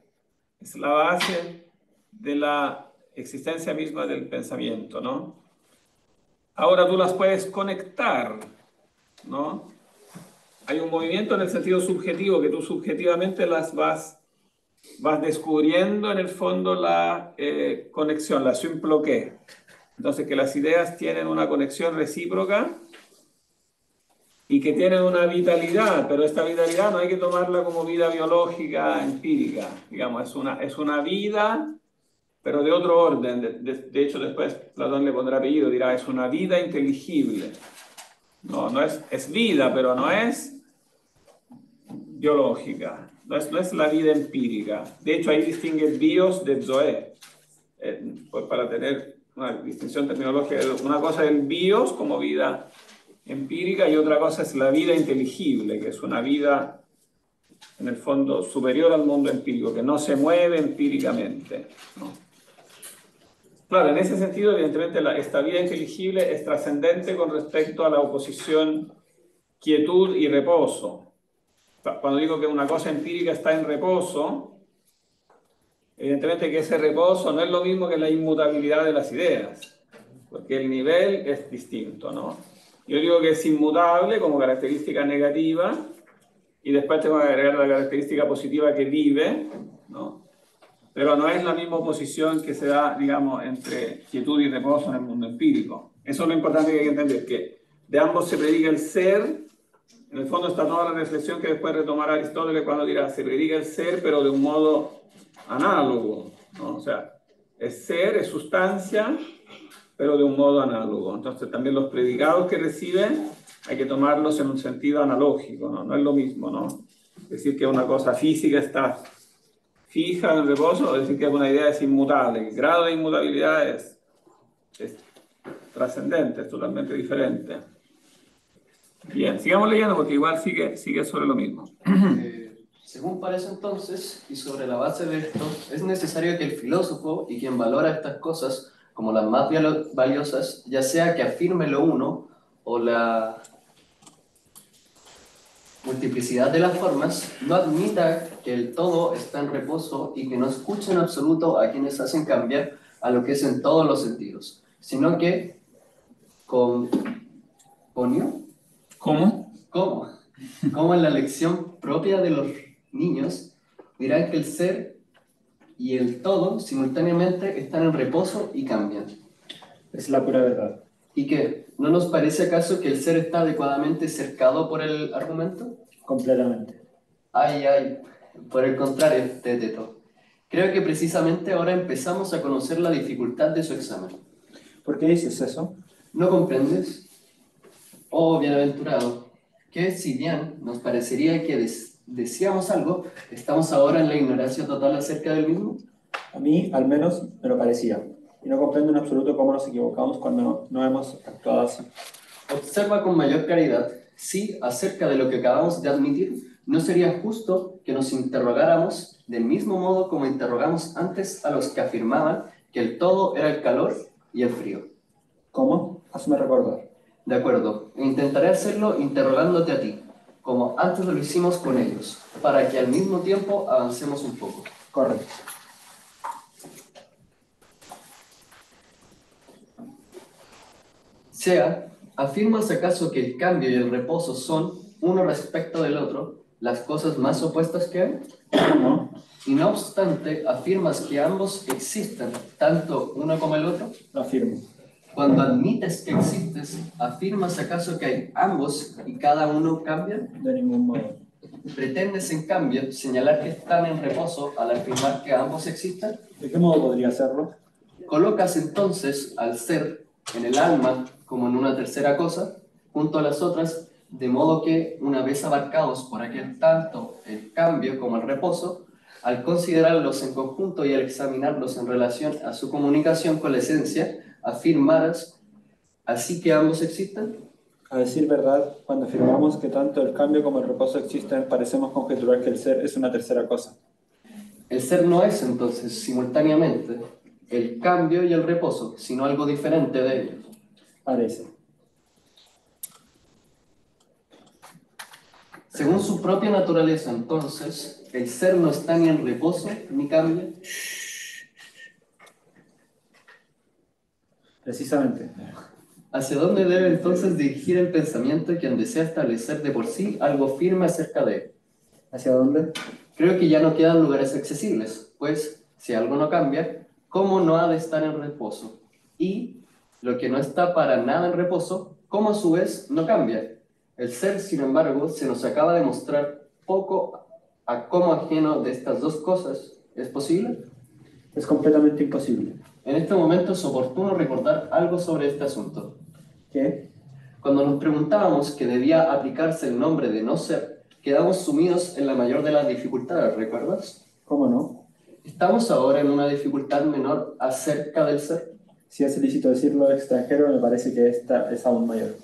Es la base de la existencia misma del pensamiento, ¿no? Ahora tú las puedes conectar, ¿no? Hay un movimiento en el sentido subjetivo que tú subjetivamente las vas descubriendo en el fondo la conexión, la symploqué. Entonces, que las ideas tienen una conexión recíproca y que tienen una vitalidad, pero esta vitalidad no hay que tomarla como vida biológica, empírica, digamos, es una vida, pero de otro orden. De hecho, después Platón le pondrá apellido, dirá, es una vida inteligible. No es vida, pero no es biológica, no es la vida empírica. De hecho, ahí distingue bios de zoe, pues para tener una distinción terminológica. Una cosa es el bios como vida empírica y otra cosa es la vida inteligible, que es una vida, en el fondo, superior al mundo empírico, que no se mueve empíricamente, ¿no? Claro, en ese sentido, evidentemente, esta vida inteligible es trascendente con respecto a la oposición quietud y reposo. Cuando digo que una cosa empírica está en reposo, evidentemente que ese reposo no es lo mismo que la inmutabilidad de las ideas, porque el nivel es distinto, ¿no? Yo digo que es inmutable como característica negativa y después tengo que agregar la característica positiva que vive, ¿no? Pero no es la misma oposición que se da, digamos, entre quietud y reposo en el mundo empírico. Eso es lo importante que hay que entender, que de ambos se predica el ser. En el fondo está toda la reflexión que después retomará Aristóteles cuando dirá, se predica el ser, pero de un modo análogo, ¿no? O sea, es ser, es sustancia, pero de un modo análogo. Entonces también los predicados que reciben hay que tomarlos en un sentido analógico, ¿no? No es lo mismo, ¿no? Decir que una cosa física está fija en reposo, o decir que una idea es inmutable. El grado de inmutabilidad es trascendente, es totalmente diferente. Bien, sigamos leyendo porque igual sigue sobre lo mismo. Según parece entonces, y sobre la base de esto, es necesario que el filósofo y quien valora estas cosas como las más valiosas, ya sea que afirme lo uno o la multiplicidad de las formas, no admita que el todo está en reposo y que no escucha en absoluto a quienes hacen cambiar a lo que es en todos los sentidos, sino que ¿Cómo? Como en la lección propia de los niños, dirán que el ser y el todo simultáneamente están en reposo y cambian. Es la pura verdad. ¿Y qué? ¿No nos parece acaso que el ser está adecuadamente cercado por el argumento? Completamente. Ay, por el contrario, Teteto. Creo que precisamente ahora empezamos a conocer la dificultad de su examen. ¿Por qué dices eso? ¿No comprendes? Oh, bienaventurado, que si bien nos parecería que decíamos algo, estamos ahora en la ignorancia total acerca del mismo. A mí, al menos, me lo parecía. Y no comprendo en absoluto cómo nos equivocamos cuando no hemos actuado así. Observa con mayor claridad si, acerca de lo que acabamos de admitir, no sería justo que nos interrogáramos del mismo modo como interrogamos antes a los que afirmaban que el todo era el calor y el frío. ¿Cómo? Hazme recordar. De acuerdo, intentaré hacerlo interrogándote a ti, como antes lo hicimos con ellos, para que al mismo tiempo avancemos un poco. Correcto. Sea, ¿afirmas acaso que el cambio y el reposo son, uno respecto del otro, las cosas más opuestas que hay? No. Y no obstante, ¿afirmas que ambos existen, tanto uno como el otro? Lo afirmo. Cuando admites que existes, ¿afirmas acaso que hay ambos y cada uno cambian? De ningún modo. ¿Pretendes, en cambio, señalar que están en reposo al afirmar que ambos existen? ¿De qué modo podría hacerlo? ¿Colocas entonces al ser en el alma como en una tercera cosa, junto a las otras, de modo que, una vez abarcados por aquel tanto el cambio como el reposo, al considerarlos en conjunto y al examinarlos en relación a su comunicación con la esencia, afirmaras así que ambos existen? A decir verdad, cuando afirmamos que tanto el cambio como el reposo existen, parecemos conjeturar que el ser es una tercera cosa. El ser no es entonces simultáneamente el cambio y el reposo, sino algo diferente de ellos. Parece. Según su propia naturaleza, entonces, el ser no está ni en reposo ni cambia. Precisamente. ¿Hacia dónde debe entonces dirigir el pensamiento de quien desea establecer de por sí algo firme acerca de él? ¿Hacia dónde? Creo que ya no quedan lugares accesibles, pues si algo no cambia, ¿cómo no ha de estar en reposo? Y lo que no está para nada en reposo, ¿cómo a su vez no cambia? El ser, sin embargo, se nos acaba de mostrar poco a cómo ajeno de estas dos cosas es posible. Es completamente imposible. En este momento es oportuno recordar algo sobre este asunto. ¿Qué? Cuando nos preguntábamos que debía aplicarse el nombre de no ser, quedamos sumidos en la mayor de las dificultades, ¿recuerdas? ¿Cómo no? ¿Estamos ahora en una dificultad menor acerca del ser? Si es ilícito decirlo extranjero, me parece que esta es aún mayor.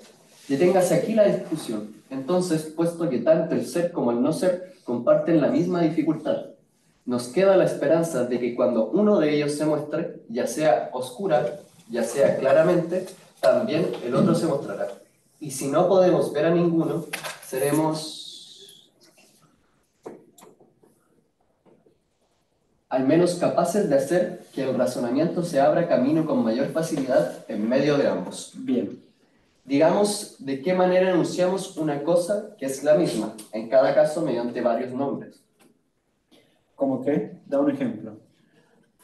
Deténgase aquí la discusión. Entonces, puesto que tanto el ser como el no ser comparten la misma dificultad, nos queda la esperanza de que cuando uno de ellos se muestre, ya sea oscura, ya sea claramente, también el otro se mostrará. Y si no podemos ver a ninguno, seremos al menos capaces de hacer que el razonamiento se abra camino con mayor facilidad en medio de ambos. Bien. Digamos de qué manera enunciamos una cosa que es la misma, en cada caso mediante varios nombres. ¿Cómo qué? Da un ejemplo.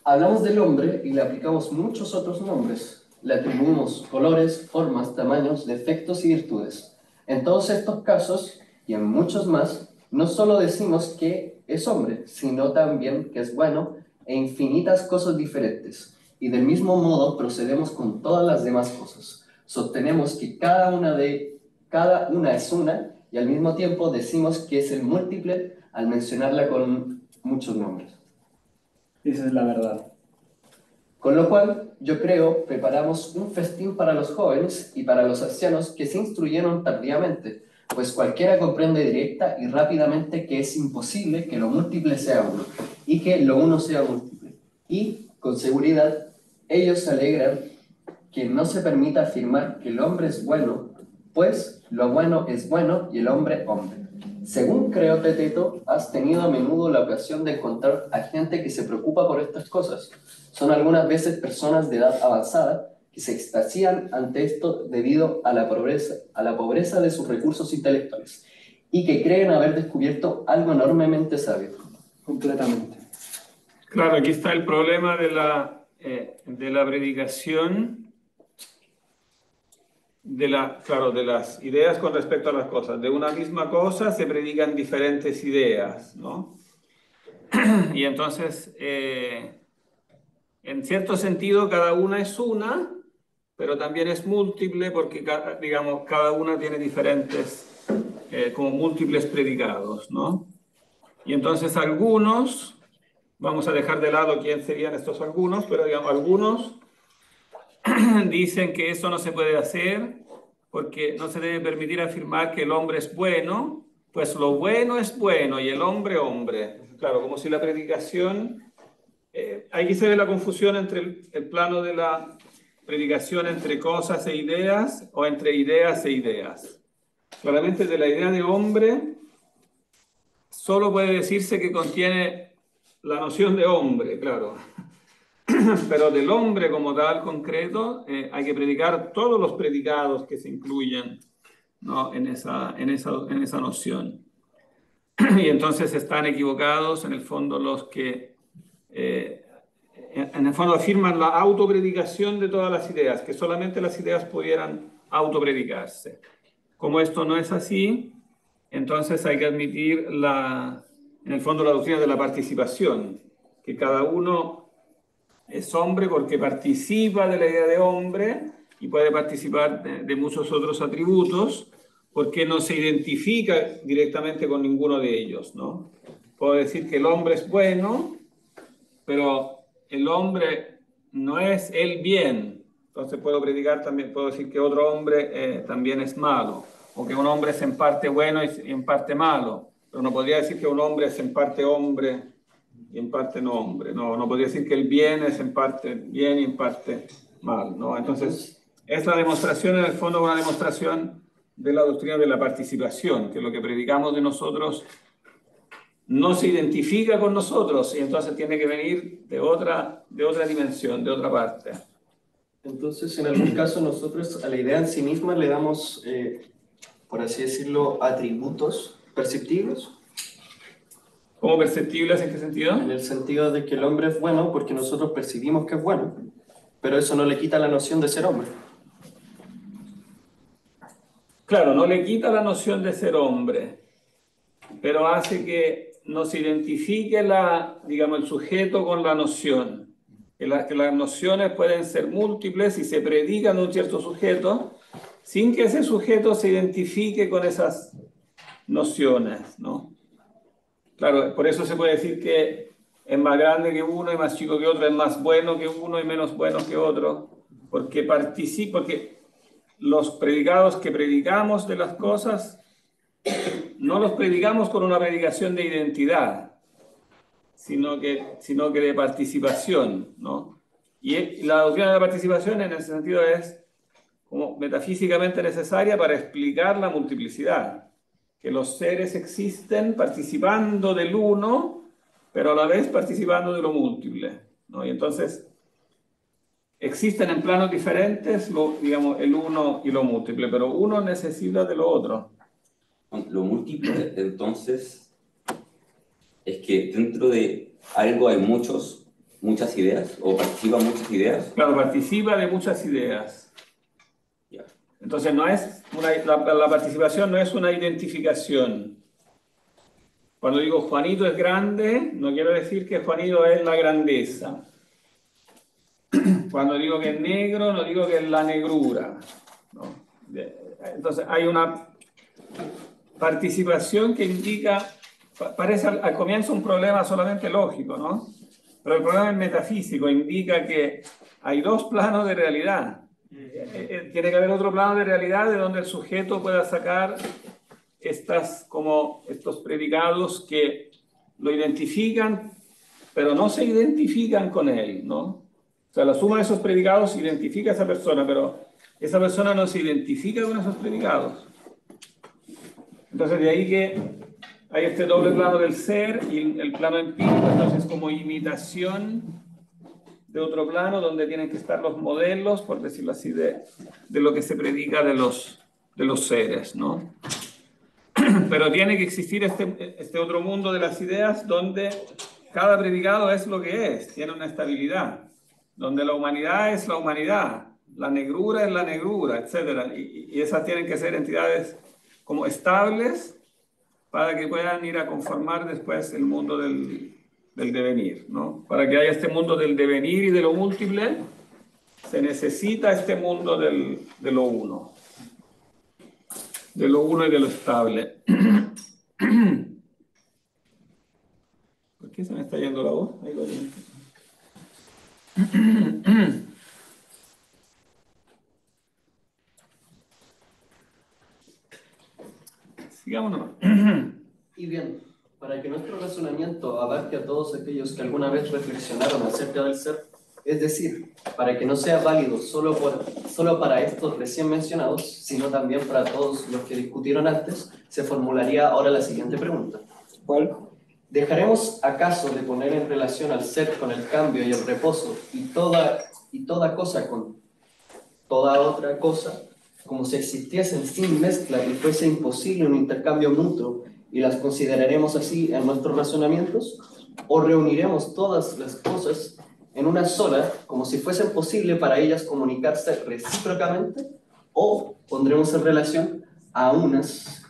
Hablamos del hombre y le aplicamos muchos otros nombres. Le atribuimos colores, formas, tamaños, defectos y virtudes. En todos estos casos, y en muchos más, no solo decimos que es hombre, sino también que es bueno e infinitas cosas diferentes. Y del mismo modo procedemos con todas las demás cosas. Sostenemos que cada una es una y al mismo tiempo decimos que es el múltiple al mencionarla con muchos nombres. Esa es la verdad. Con lo cual, yo creo, preparamos un festín para los jóvenes y para los ancianos que se instruyeron tardíamente, pues cualquiera comprende directa y rápidamente que es imposible que lo múltiple sea uno, y que lo uno sea múltiple. Y, con seguridad, ellos se alegran que no se permita afirmar que el hombre es bueno, pues lo bueno es bueno y el hombre, hombre. Según creo, Teteto, has tenido a menudo la ocasión de encontrar a gente que se preocupa por estas cosas. Son algunas veces personas de edad avanzada que se extasían ante esto debido a la pobreza de sus recursos intelectuales y que creen haber descubierto algo enormemente sabio. Completamente. Claro, aquí está el problema de la predicación, de las ideas con respecto a las cosas. De una misma cosa se predican diferentes ideas, ¿no? Y entonces, en cierto sentido, cada una es una, pero también es múltiple porque, digamos, cada una tiene diferentes, como múltiples predicados, ¿no? Y entonces algunos, vamos a dejar de lado quién serían estos algunos, pero digamos, algunos dicen que eso no se puede hacer porque no se debe permitir afirmar que el hombre es bueno, pues lo bueno es bueno y el hombre, hombre. Claro, como si la predicación... aquí se ve la confusión entre el plano de la predicación entre cosas e ideas o entre ideas e ideas. Claramente de la idea de hombre solo puede decirse que contiene la noción de hombre, claro. Pero del hombre como tal, concreto, hay que predicar todos los predicados que se incluyen, ¿no? en esa noción. Y entonces están equivocados, en el fondo, los que, en el fondo, afirman la autopredicación de todas las ideas, que solamente las ideas pudieran autopredicarse. Como esto no es así, entonces hay que admitir, en el fondo, la doctrina de la participación, que cada uno es hombre porque participa de la idea de hombre y puede participar de muchos otros atributos porque no se identifica directamente con ninguno de ellos, ¿no? Puedo decir que el hombre es bueno, pero el hombre no es el bien, Entonces puedo predicar también, puedo decir que otro hombre también es malo, o que un hombre es en parte bueno y en parte malo, pero no podría decir que un hombre es en parte hombre y en parte no hombre, no podría decir que el bien es en parte bien y en parte mal, ¿no? Entonces, es la demostración, en el fondo, una demostración de la doctrina de la participación, que lo que predicamos de nosotros no se identifica con nosotros y entonces tiene que venir de otra dimensión, de otra parte. Entonces, en algún caso, nosotros a la idea en sí misma le damos, por así decirlo, atributos perceptibles. ¿Cómo perceptibles? ¿En qué sentido? En el sentido de que el hombre es bueno porque nosotros percibimos que es bueno, pero eso no le quita la noción de ser hombre. Claro, no le quita la noción de ser hombre, pero hace que nos identifique digamos, el sujeto con la noción. Que las nociones pueden ser múltiples y se predican de un cierto sujeto sin que ese sujeto se identifique con esas nociones, ¿no? Claro, por eso se puede decir que es más grande que uno y más chico que otro, es más bueno que uno y menos bueno que otro, porque los predicados que predicamos de las cosas no los predicamos con una predicación de identidad, sino que de participación, ¿no? Y la doctrina de la participación en ese sentido es como metafísicamente necesaria para explicar la multiplicidad, que los seres existen participando del uno, pero a la vez participando de lo múltiple, ¿no? Y entonces existen en planos diferentes, digamos, el uno y lo múltiple, pero uno necesita de lo otro. Lo múltiple, entonces, es que dentro de algo hay muchas ideas, o participan muchas ideas. Claro, participa de muchas ideas. Ya. Entonces, la participación no es una identificación. Cuando digo Juanito es grande, no quiero decir que Juanito es la grandeza. Cuando digo que es negro, no digo que es la negrura, ¿no? Entonces, hay una participación que indica, parece al comienzo un problema solamente lógico, ¿no? Pero el problema es metafísico, indica que hay dos planos de realidad. Tiene que haber otro plano de realidad de donde el sujeto pueda sacar estos predicados que lo identifican, pero no se identifican con él, ¿no? O sea, la suma de esos predicados identifica a esa persona, pero esa persona no se identifica con esos predicados. Entonces, de ahí que hay este doble plano del ser y el plano empírico, entonces como imitación de otro plano donde tienen que estar los modelos, por decirlo así, de lo que se predica de los seres, ¿no? Pero tiene que existir este otro mundo de las ideas donde cada predicado es lo que es, tiene una estabilidad, donde la humanidad es la humanidad, la negrura es la negrura, etc. Y esas tienen que ser entidades como estables para que puedan ir a conformar después el mundo del devenir, ¿no? Para que haya este mundo del devenir y de lo múltiple, se necesita este mundo de lo uno. De lo uno y de lo estable. ¿Por qué se me está yendo la voz? Ahí lo tengo. Sigamos nomás. Y bien, para que nuestro razonamiento abarque a todos aquellos que alguna vez reflexionaron acerca del ser, es decir, para que no sea válido solo para estos recién mencionados, sino también para todos los que discutieron antes, se formularía ahora la siguiente pregunta. ¿Cuál? ¿Dejaremos acaso de poner en relación al ser con el cambio y el reposo y toda cosa con toda otra cosa, como si existiesen sin mezcla y fuese imposible un intercambio mutuo, y las consideraremos así en nuestros razonamientos? ¿O reuniremos todas las cosas en una sola, como si fuesen posible para ellas comunicarse recíprocamente? ¿O pondremos en relación a unas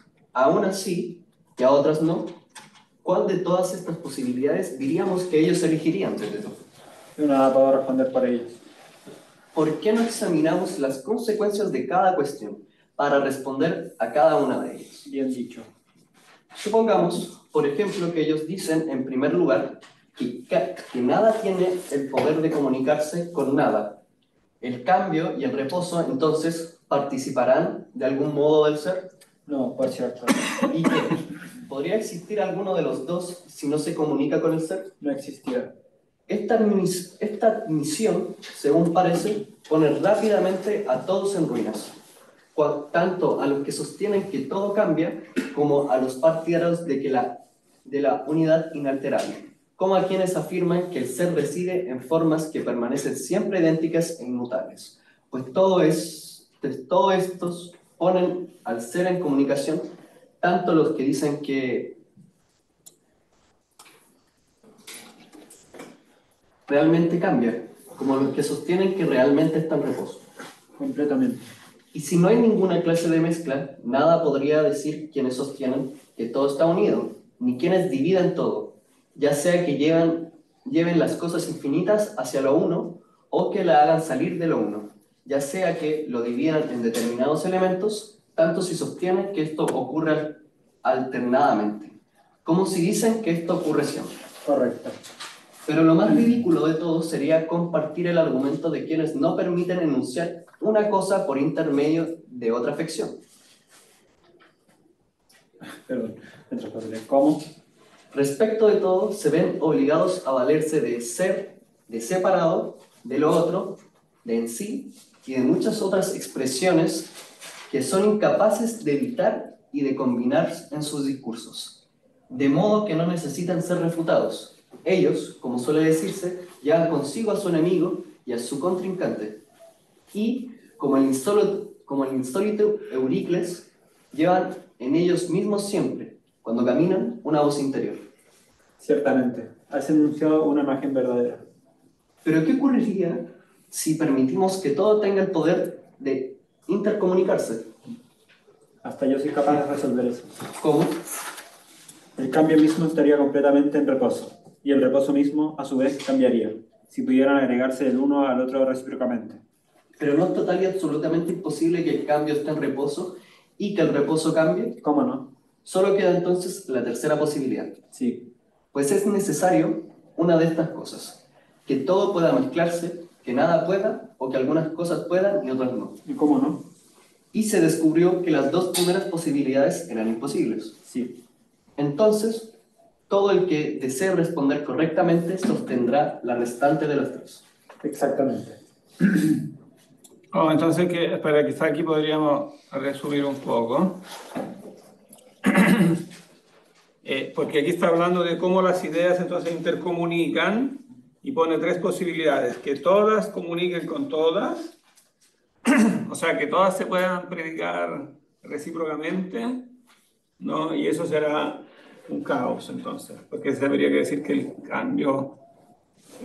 sí y a otras no? ¿Cuál de todas estas posibilidades diríamos que ellos elegirían? Yo no puedo responder por ellos. ¿Por qué no examinamos las consecuencias de cada cuestión para responder a cada una de ellas? Bien dicho. Supongamos, por ejemplo, que ellos dicen, en primer lugar, que nada tiene el poder de comunicarse con nada, El cambio y el reposo, entonces, participarán de algún modo del ser. No, por cierto. ¿Y qué? ¿Podría existir alguno de los dos si no se comunica con el ser? No existirá. Esta admisión, según parece, pone rápidamente a todos en ruinas, tanto a los que sostienen que todo cambia, como a los partidarios de la unidad inalterable, como a quienes afirman que el ser reside en formas que permanecen siempre idénticas e inmutables. Pues todos estos ponen al ser en comunicación, tanto los que dicen que realmente cambia, como los que sostienen que realmente está en reposo. Completamente. Y si no hay ninguna clase de mezcla, nada podría decir quienes sostienen que todo está unido, ni quienes dividen todo, ya sea que lleven las cosas infinitas hacia lo uno, o que la hagan salir de lo uno, ya sea que lo dividan en determinados elementos, tanto si sostienen que esto ocurre alternadamente, como si dicen que esto ocurre siempre. Correcto. Pero lo más ridículo de todo sería compartir el argumento de quienes no permiten enunciar una cosa por intermedio de otra afección. Perdón, ¿cómo? Respecto de todo, se ven obligados a valerse de ser, de separado, de lo otro, de en sí, y de muchas otras expresiones que son incapaces de evitar y de combinar en sus discursos, de modo que no necesitan ser refutados. Ellos, como suele decirse, llevan consigo a su enemigo y a su contrincante, y, como el insólito Euricles, llevan en ellos mismos siempre, cuando caminan, una voz interior. Ciertamente, has enunciado una imagen verdadera. Pero ¿qué ocurriría si permitimos que todo tenga el poder de intercomunicarse? Hasta yo soy capaz de resolver eso. ¿Cómo? El cambio mismo estaría completamente en reposo, y el reposo mismo, a su vez, cambiaría, si pudieran agregarse el uno al otro recíprocamente. Pero no es total y absolutamente imposible que el cambio esté en reposo y que el reposo cambie. ¿Cómo no? Solo queda entonces la tercera posibilidad. Sí. Pues es necesario una de estas cosas: que todo pueda mezclarse, que nada pueda, o que algunas cosas puedan y otras no. ¿Y cómo no? Y se descubrió que las dos primeras posibilidades eran imposibles. Sí. Entonces, todo el que desee responder correctamente sostendrá la restante de las tres. Exactamente. Entonces, espera, quizá aquí podríamos resumir un poco. Porque aquí está hablando de cómo las ideas entonces intercomunican y pone tres posibilidades: que todas comuniquen con todas, o sea, que todas se puedan predicar recíprocamente, ¿no? Y eso será un caos entonces, porque se debería decir que el cambio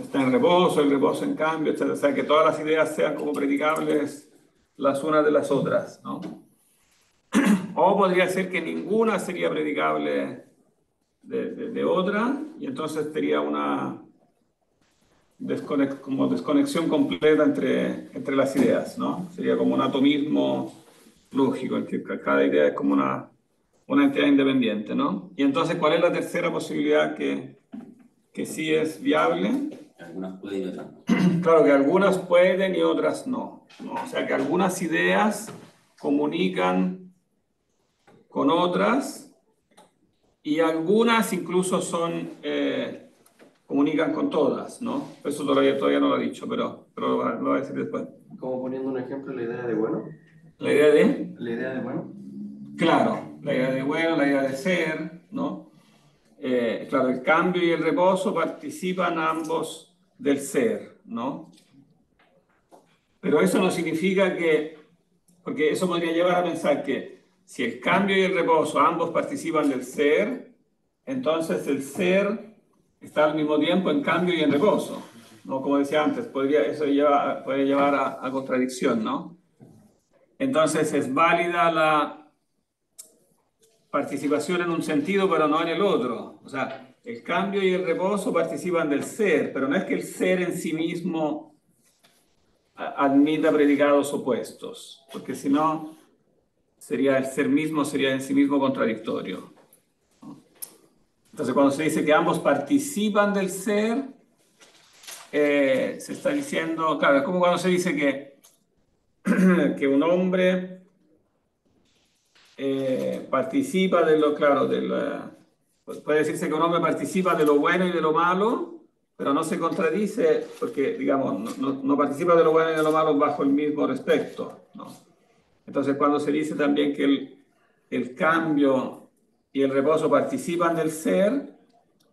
está en reposo, el reposo en cambio, etc. O sea, que todas las ideas sean como predicables las unas de las otras, ¿no? O podría ser que ninguna sería predicable de otra, y entonces sería una desconexión completa entre las ideas, ¿no? Sería como un atomismo lógico, en que cada idea es como una entidad independiente, ¿no? Y entonces, ¿cuál es la tercera posibilidad que sí es viable? Algunas pueden y otras no. Claro, que algunas pueden y otras no, ¿no? O sea, que algunas ideas comunican con otras y algunas incluso comunican con todas, ¿no? Eso todavía no lo he dicho, pero lo voy a decir después. Como poniendo un ejemplo, la idea de bueno. ¿La idea de? La idea de bueno. Claro, la idea de bueno, la idea de ser, ¿no? Claro, el cambio y el reposo participan ambos del ser, ¿no? Pero eso no significa porque eso podría llevar a pensar que si el cambio y el reposo ambos participan del ser, entonces el ser está al mismo tiempo en cambio y en reposo, ¿no? Como decía antes, eso puede llevar a contradicción, ¿no? Entonces es válida la participación en un sentido, pero no en el otro. O sea, el cambio y el reposo participan del ser, pero no es que el ser en sí mismo admita predicados opuestos, porque si no, el ser mismo sería en sí mismo contradictorio. Entonces, cuando se dice que ambos participan del ser, se está diciendo, claro, es como cuando se dice que que un hombre participa de lo, claro, puede decirse que un hombre participa de lo bueno y de lo malo, pero no se contradice porque, digamos, no participa de lo bueno y de lo malo bajo el mismo respecto, ¿no? Entonces, cuando se dice también que el cambio y el reposo participan del ser,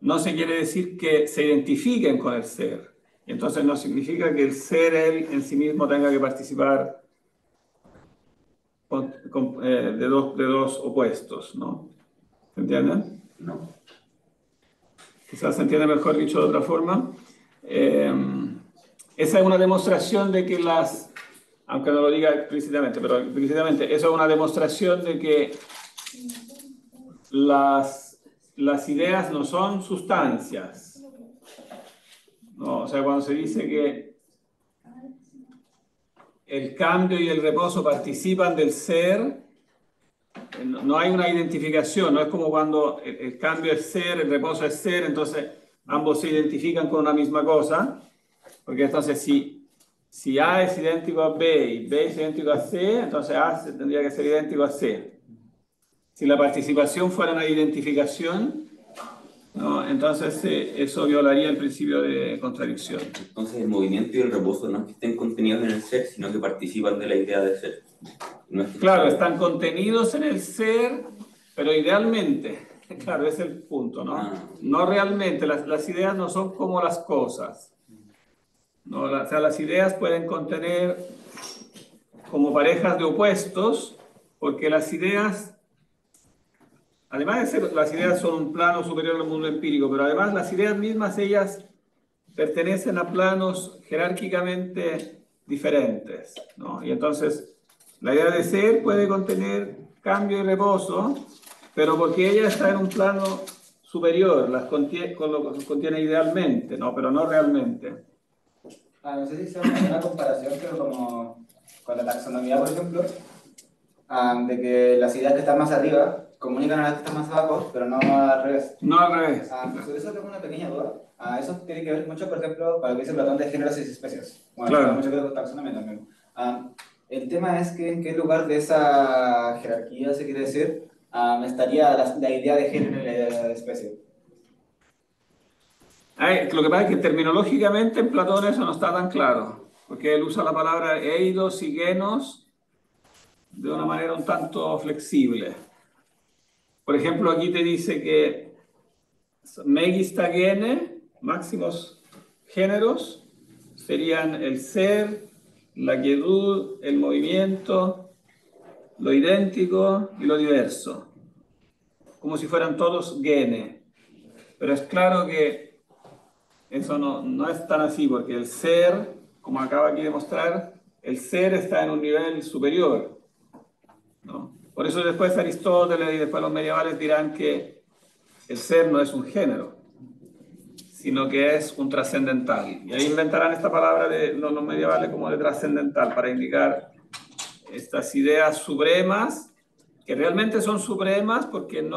no se quiere decir que se identifiquen con el ser. Entonces, no significa que el ser él en sí mismo tenga que participar de dos opuestos, ¿no? ¿Se entiende? No. Quizás se entiende mejor dicho de otra forma. Esa es una demostración de que aunque no lo diga explícitamente, pero implícitamente, eso es una demostración de que las ideas no son sustancias, ¿no? O sea, cuando se dice que el cambio y el reposo participan del ser, no hay una identificación, no es como cuando el cambio es ser, el reposo es ser, entonces ambos se identifican con una misma cosa, porque entonces si A es idéntico a B y B es idéntico a C, entonces A tendría que ser idéntico a C. Si la participación fuera una identificación, ¿no? Entonces eso violaría el principio de contradicción. Entonces el movimiento y el reposo no es que estén contenidos en el ser, sino que participan de la idea de ser. No es que Claro, están contenidos en el ser, pero idealmente, claro, ese es el punto, ¿no? No realmente, las ideas no son como las cosas, ¿no? O sea, las ideas pueden contener como parejas de opuestos, porque las ideas, además de ser, las ideas son un plano superior al mundo empírico, pero además las ideas mismas, ellas pertenecen a planos jerárquicamente diferentes, ¿no? Y entonces la idea de ser puede contener cambio y reposo, pero porque ella está en un plano superior, las contiene idealmente, ¿no? Pero no realmente. No sé si sea una comparación, pero como con la taxonomía, por ejemplo, de que las ideas que están más arriba comunican a las que están más abajo, pero no al revés. No al revés. Sobre eso tengo una pequeña duda. Eso tiene que ver mucho, por ejemplo, para lo que dice Platón de géneros y especies. Bueno, claro. Tiene mucho que ver con taxonomía también. El tema es que en qué lugar de esa jerarquía, se quiere decir, estaría la idea de género y la idea de especie. Lo que pasa es que terminológicamente en Platón eso no está tan claro, porque él usa la palabra eidos y genos de una manera un tanto flexible. Por ejemplo, aquí te dice que megista gene, máximos géneros, serían el ser, la quietud, el movimiento, lo idéntico y lo diverso, como si fueran todos gene. Pero es claro que eso no es tan así, porque el ser, como acaba aquí de mostrar, el ser está en un nivel superior, ¿no? Por eso después Aristóteles y después los medievales dirán que el ser no es un género, sino que es un trascendental. Y ahí inventarán esta palabra de los medievales como de trascendental para indicar estas ideas supremas, que realmente son supremas porque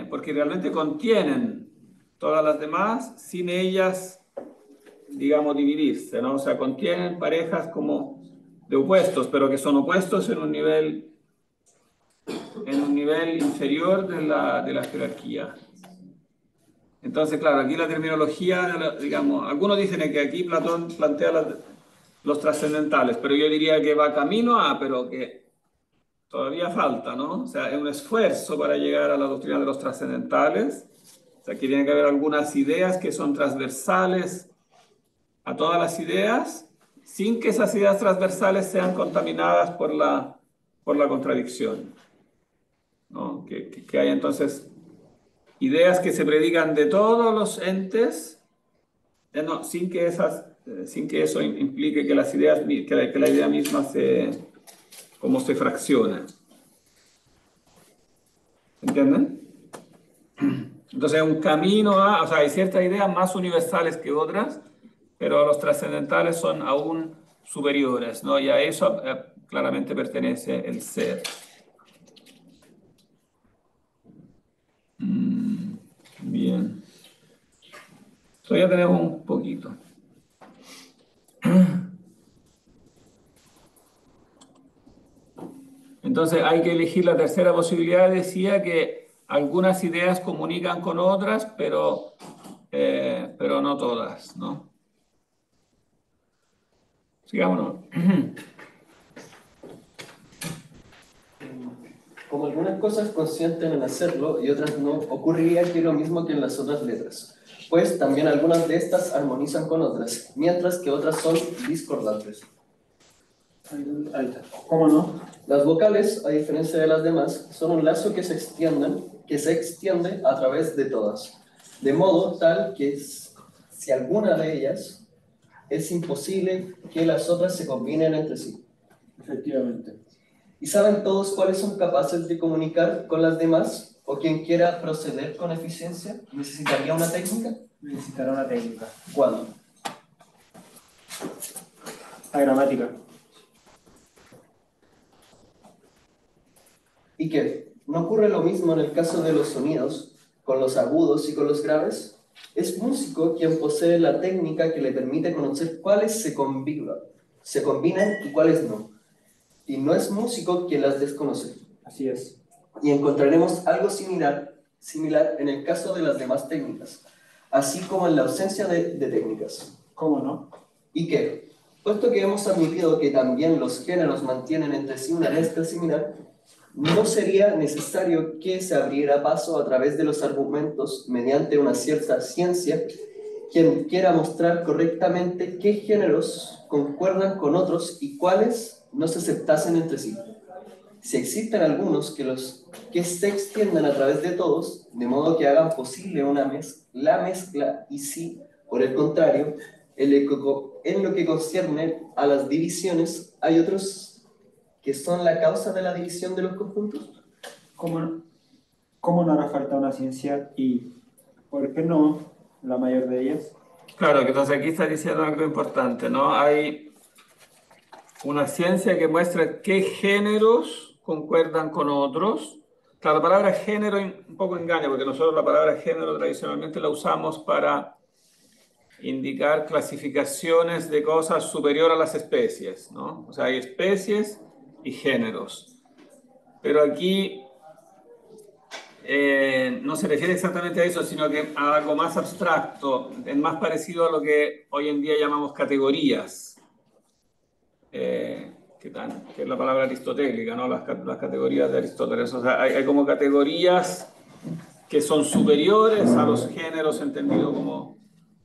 porque realmente contienen todas las demás sin ellas, digamos, dividirse, ¿no? O sea, contienen parejas como de opuestos, pero que son opuestos en un nivel inferior de la jerarquía. Entonces, claro, aquí la terminología, digamos, algunos dicen que aquí Platón plantea los trascendentales, pero yo diría que va camino a, pero que todavía falta, ¿no? O sea, es un esfuerzo para llegar a la doctrina de los trascendentales. O sea, aquí tiene que haber algunas ideas que son transversales a todas las ideas, sin que esas ideas transversales sean contaminadas por la contradicción, ¿no? Que haya entonces ideas que se predican de todos los entes, no, sin que eso implique que las ideas, que la idea misma se fracciona. ¿Entienden? Entonces es un camino o sea, hay ciertas ideas más universales que otras, pero los trascendentales son aún superiores, ¿no? Y a eso claramente pertenece el ser. Bien. Todavía tenemos un poquito. Entonces hay que elegir la tercera posibilidad. Decía que algunas ideas comunican con otras, pero no todas, ¿no? Sigámonos. Como algunas cosas consienten en hacerlo y otras no, ocurriría aquí lo mismo que en las otras letras, pues también algunas de estas armonizan con otras, mientras que otras son discordantes. Ahí está. ¿Cómo no? Las vocales, a diferencia de las demás, son un lazo que se extiende a través de todas, de modo tal que si alguna de ellas es imposible que las otras se combinen entre sí. Efectivamente. ¿Y saben todos cuáles son capaces de comunicar con las demás? ¿O quien quiera proceder con eficiencia? ¿Necesitaría una técnica? Necesitará una técnica. ¿Cuándo? La gramática. ¿Y qué? ¿No ocurre lo mismo en el caso de los sonidos, con los agudos y con los graves? Es músico quien posee la técnica que le permite conocer cuáles se combinan y cuáles no. Y no es músico quien las desconoce. Así es. Y encontraremos algo similar en el caso de las demás técnicas, así como en la ausencia de técnicas. ¿Cómo no? ¿Y qué? Puesto que hemos admitido que también los géneros mantienen entre sí una mezcla similar, ¿no sería necesario que se abriera paso a través de los argumentos mediante una cierta ciencia quien quiera mostrar correctamente qué géneros concuerdan con otros y cuáles no se aceptasen entre sí? Si existen algunos que se extiendan a través de todos, de modo que hagan posible la mezcla, y si, por el contrario, en lo que concierne a las divisiones, hay otros que son la causa de la división de los conjuntos. ¿Cómo no hará falta una ciencia y por qué no la mayor de ellas? Claro, que entonces aquí está diciendo algo importante, ¿no? Hay una ciencia que muestra qué géneros concuerdan con otros. Claro, la palabra género un poco engaña, porque nosotros la palabra género tradicionalmente la usamos para indicar clasificaciones de cosas superior a las especies, ¿no? O sea, hay especies y géneros. Pero aquí no se refiere exactamente a eso, sino que a algo más abstracto, es más parecido a lo que hoy en día llamamos categorías. Que es la palabra aristotélica, ¿no? Las categorías de Aristóteles. O sea, hay como categorías que son superiores a los géneros entendidos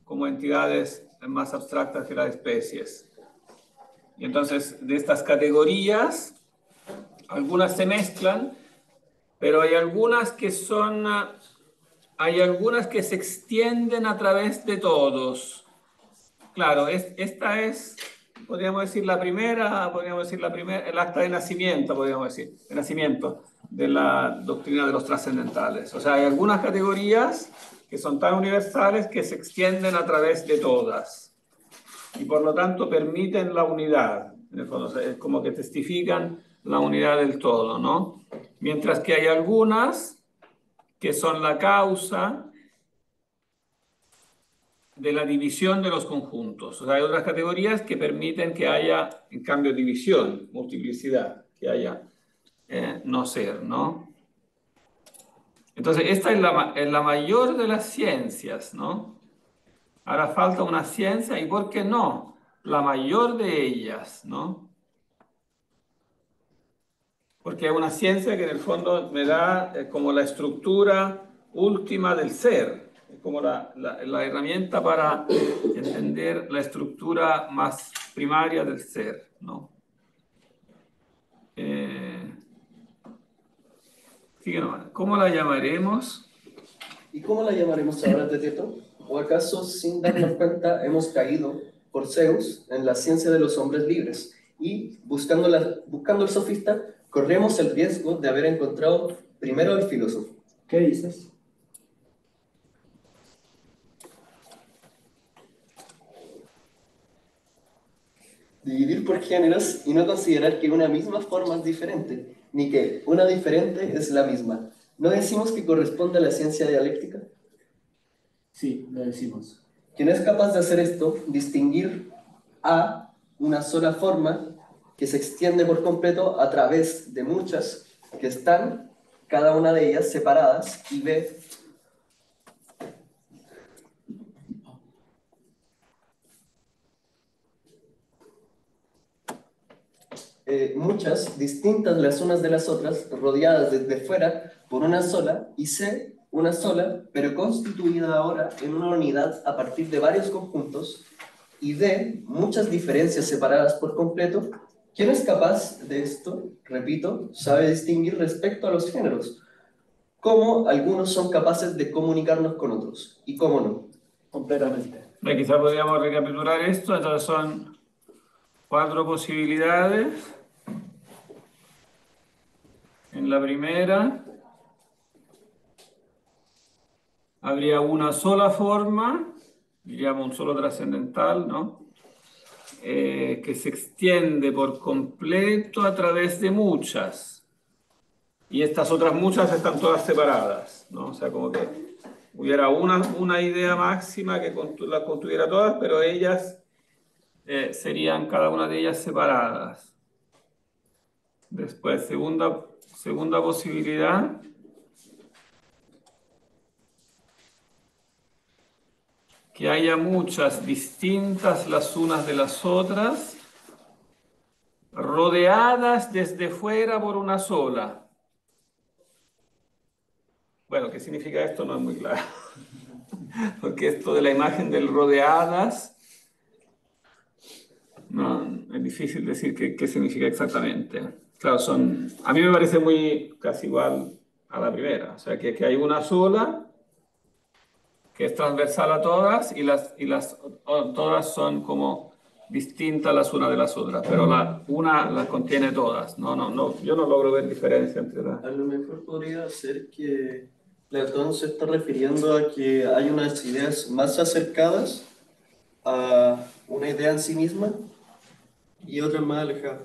como entidades más abstractas que las especies. Y entonces, de estas categorías, algunas se mezclan, pero hay algunas que se extienden a través de todos. Claro, esta es, podríamos decir, el acta de nacimiento, podríamos decir, de nacimiento de la doctrina de los trascendentales. O sea, hay algunas categorías que son tan universales que se extienden a través de todas y por lo tanto permiten la unidad. En el fondo, es como que testifican la unidad del todo, ¿no? Mientras que hay algunas que son la causa de la división de los conjuntos. O sea, hay otras categorías que permiten que haya, en cambio, división, multiplicidad, que haya no ser, ¿no? Entonces, esta es la mayor de las ciencias, ¿no? Ahora falta una ciencia, y ¿por qué no? La mayor de ellas, ¿no? Porque es una ciencia que en el fondo me da como la estructura última del ser, como la herramienta para entender la estructura más primaria del ser, ¿no? ¿Cómo la llamaremos? ¿Y cómo la llamaremos ahora, Teteto? ¿O acaso, sin darnos cuenta, hemos caído por Zeus en la ciencia de los hombres libres y, buscando el sofista, corremos el riesgo de haber encontrado primero al filósofo? ¿Qué dices? Dividir por géneros y no considerar que una misma forma es diferente, ni que una diferente es la misma. ¿No decimos que corresponde a la ciencia dialéctica? Sí, lo decimos. Quien es capaz de hacer esto, distinguir a una sola forma que se extiende por completo a través de muchas que están, cada una de ellas, separadas, y B, muchas distintas las unas de las otras, rodeadas desde fuera por una sola, y C, una sola, pero constituida ahora en una unidad a partir de varios conjuntos, y D, muchas diferencias separadas por completo. ¿Quién es capaz de esto? Repito, sabe distinguir respecto a los géneros. ¿Cómo algunos son capaces de comunicarnos con otros? ¿Y cómo no? Completamente. Quizás podríamos recapitular esto. Entonces son 4 posibilidades. En la primera habría una sola forma, diríamos un solo trascendental, ¿no? Que se extiende por completo a través de muchas. Y estas otras muchas están todas separadas, ¿no? O sea, como que hubiera una idea máxima que las contuviera todas, pero ellas serían cada una de ellas separadas. Después, segunda posibilidad, que haya muchas distintas las unas de las otras, rodeadas desde fuera por una sola. Bueno, ¿qué significa esto? No es muy claro. Porque esto de la imagen del rodeadas, no, es difícil decir qué significa exactamente. Claro, a mí me parece casi igual a la primera. O sea, que hay una sola, que es transversal a todas, y todas son como distintas las unas de las otras, pero una las contiene todas. No, yo no logro ver diferencia entre las. A lo mejor podría ser que Platón se está refiriendo a que hay unas ideas más acercadas a una idea en sí misma y otras más alejadas.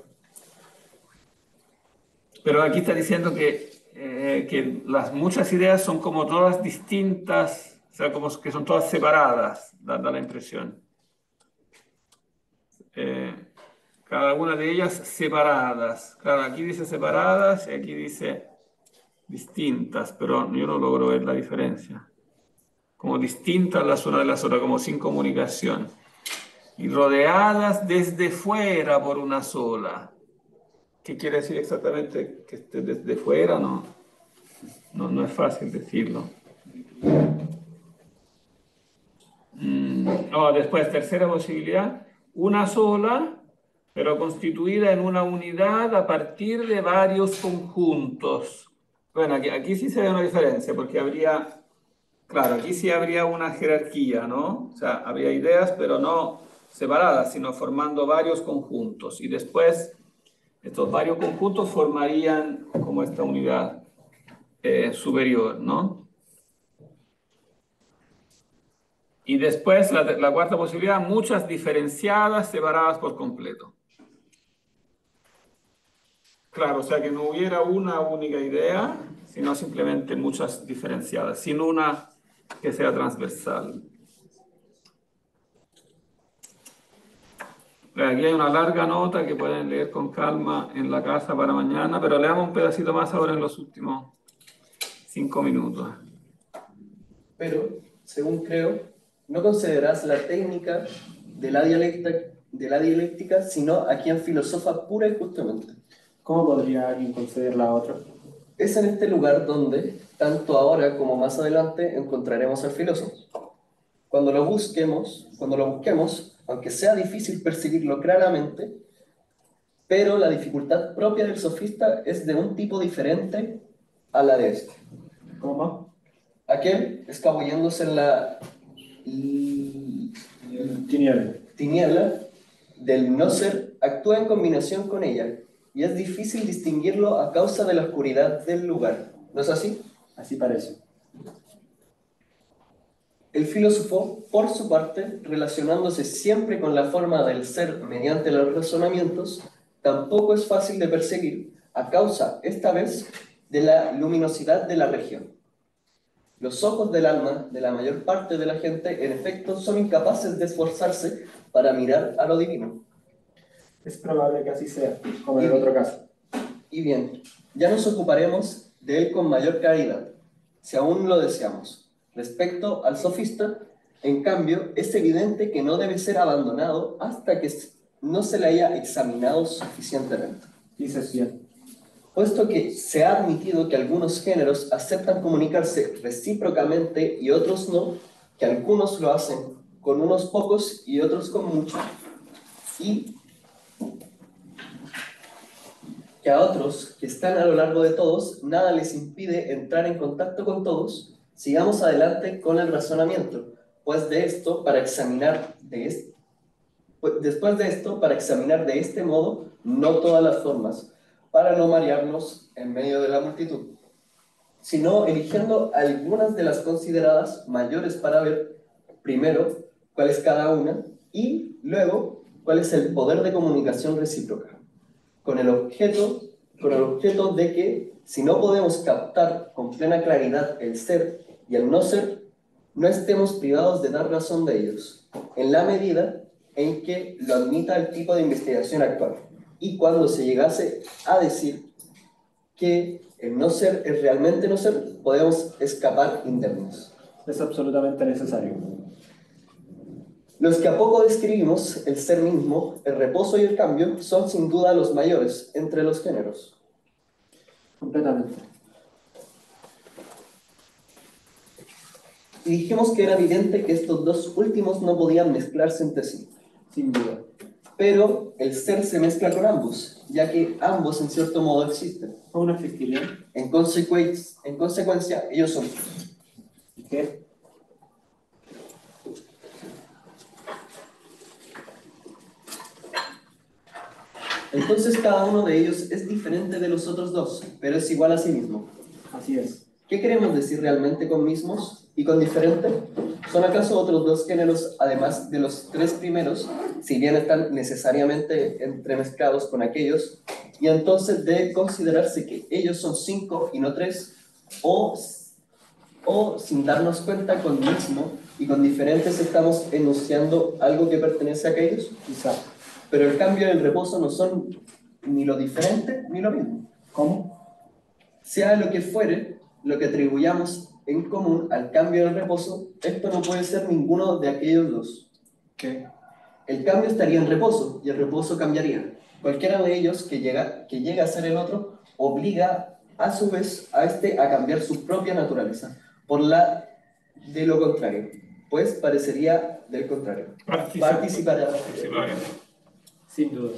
Pero aquí está diciendo que las muchas ideas son como todas distintas, o sea, como que son todas separadas, da la impresión. Cada una de ellas separadas. Claro, aquí dice separadas y aquí dice distintas, pero yo no logro ver la diferencia. Como distintas las unas de las otras, como sin comunicación. Y rodeadas desde fuera por una sola. ¿Qué quiere decir exactamente que esté desde fuera? No es fácil decirlo. Después, tercera posibilidad, una sola, pero constituida en una unidad a partir de varios conjuntos. Bueno, aquí sí se ve una diferencia, porque claro, aquí sí habría una jerarquía, ¿no? O sea, habría ideas, pero no separadas, sino formando varios conjuntos. Y después, estos varios conjuntos formarían como esta unidad superior, ¿no? Y después, la cuarta posibilidad, muchas diferenciadas, separadas por completo. Claro, o sea que no hubiera una única idea, sino simplemente muchas diferenciadas, sin una que sea transversal. Aquí hay una larga nota que pueden leer con calma en la casa para mañana, pero leamos un pedacito más ahora en los últimos 5 minutos. Pero, según creo, no considerás la técnica de la dialéctica, sino a quien filosofa pura y justamente. ¿Cómo podría alguien conceder la otra? Es en este lugar donde, tanto ahora como más adelante, encontraremos al filósofo. Cuando lo busquemos, aunque sea difícil percibirlo claramente, pero la dificultad propia del sofista es de un tipo diferente a la de este. ¿Cómo? Aquel, escabulléndose en la tiniebla del no ser, actúa en combinación con ella, y es difícil distinguirlo a causa de la oscuridad del lugar. ¿No es así? Así parece. El filósofo, por su parte, relacionándose siempre con la forma del ser mediante los razonamientos, tampoco es fácil de perseguir, a causa, esta vez, de la luminosidad de la región. Los ojos del alma de la mayor parte de la gente, en efecto, son incapaces de esforzarse para mirar a lo divino. Es probable que así sea, como en el otro caso. Y bien, ya nos ocuparemos de él con mayor claridad, si aún lo deseamos. Respecto al sofista, en cambio, es evidente que no debe ser abandonado hasta que no se le haya examinado suficientemente. Dices bien. Puesto que se ha admitido que algunos géneros aceptan comunicarse recíprocamente y otros no, que algunos lo hacen con unos pocos y otros con muchos, y que a otros que están a lo largo de todos, nada les impide entrar en contacto con todos, sigamos adelante con el razonamiento, después de esto, para examinar de este modo, no todas las formas, para no marearnos en medio de la multitud, sino eligiendo algunas de las consideradas mayores para ver, primero, cuál es cada una, y luego, cuál es el poder de comunicación recíproca, con el objeto de que, si no podemos captar con plena claridad el ser y el no ser, no estemos privados de dar razón de ellos, en la medida en que lo admita el tipo de investigación actual. Y cuando se llegase a decir que el no ser es realmente no ser, podemos escapar indemnes. Es absolutamente necesario. Los que a poco describimos, el ser mismo, el reposo y el cambio, son sin duda los mayores entre los géneros. Completamente. Y dijimos que era evidente que estos dos últimos no podían mezclarse entre sí. Sin duda. Pero el ser se mezcla con ambos, ya que ambos en cierto modo existen. ¿Cómo no existirían? En consecuencia, ellos son. ¿Y qué? Entonces cada uno de ellos es diferente de los otros dos, pero es igual a sí mismo. Así es. ¿Qué queremos decir realmente con mismos y con diferente? ¿Son acaso otros dos géneros, además de los tres primeros, si bien están necesariamente entremezclados con aquellos, y entonces debe considerarse que ellos son 5 y no 3, o sin darnos cuenta con mismo y con diferentes estamos enunciando algo que pertenece a aquellos? Quizá. Pero el cambio y el reposo no son ni lo diferente ni lo mismo. ¿Cómo? Sea lo que fuere, lo que atribuyamos en común al cambio y al reposo, esto no puede ser ninguno de aquellos dos. ¿Qué? El cambio estaría en reposo y el reposo cambiaría. Cualquiera de ellos que llega a ser el otro obliga a su vez a este a cambiar su propia naturaleza por la de lo contrario, pues parecería del contrario. Participaría. Sin duda.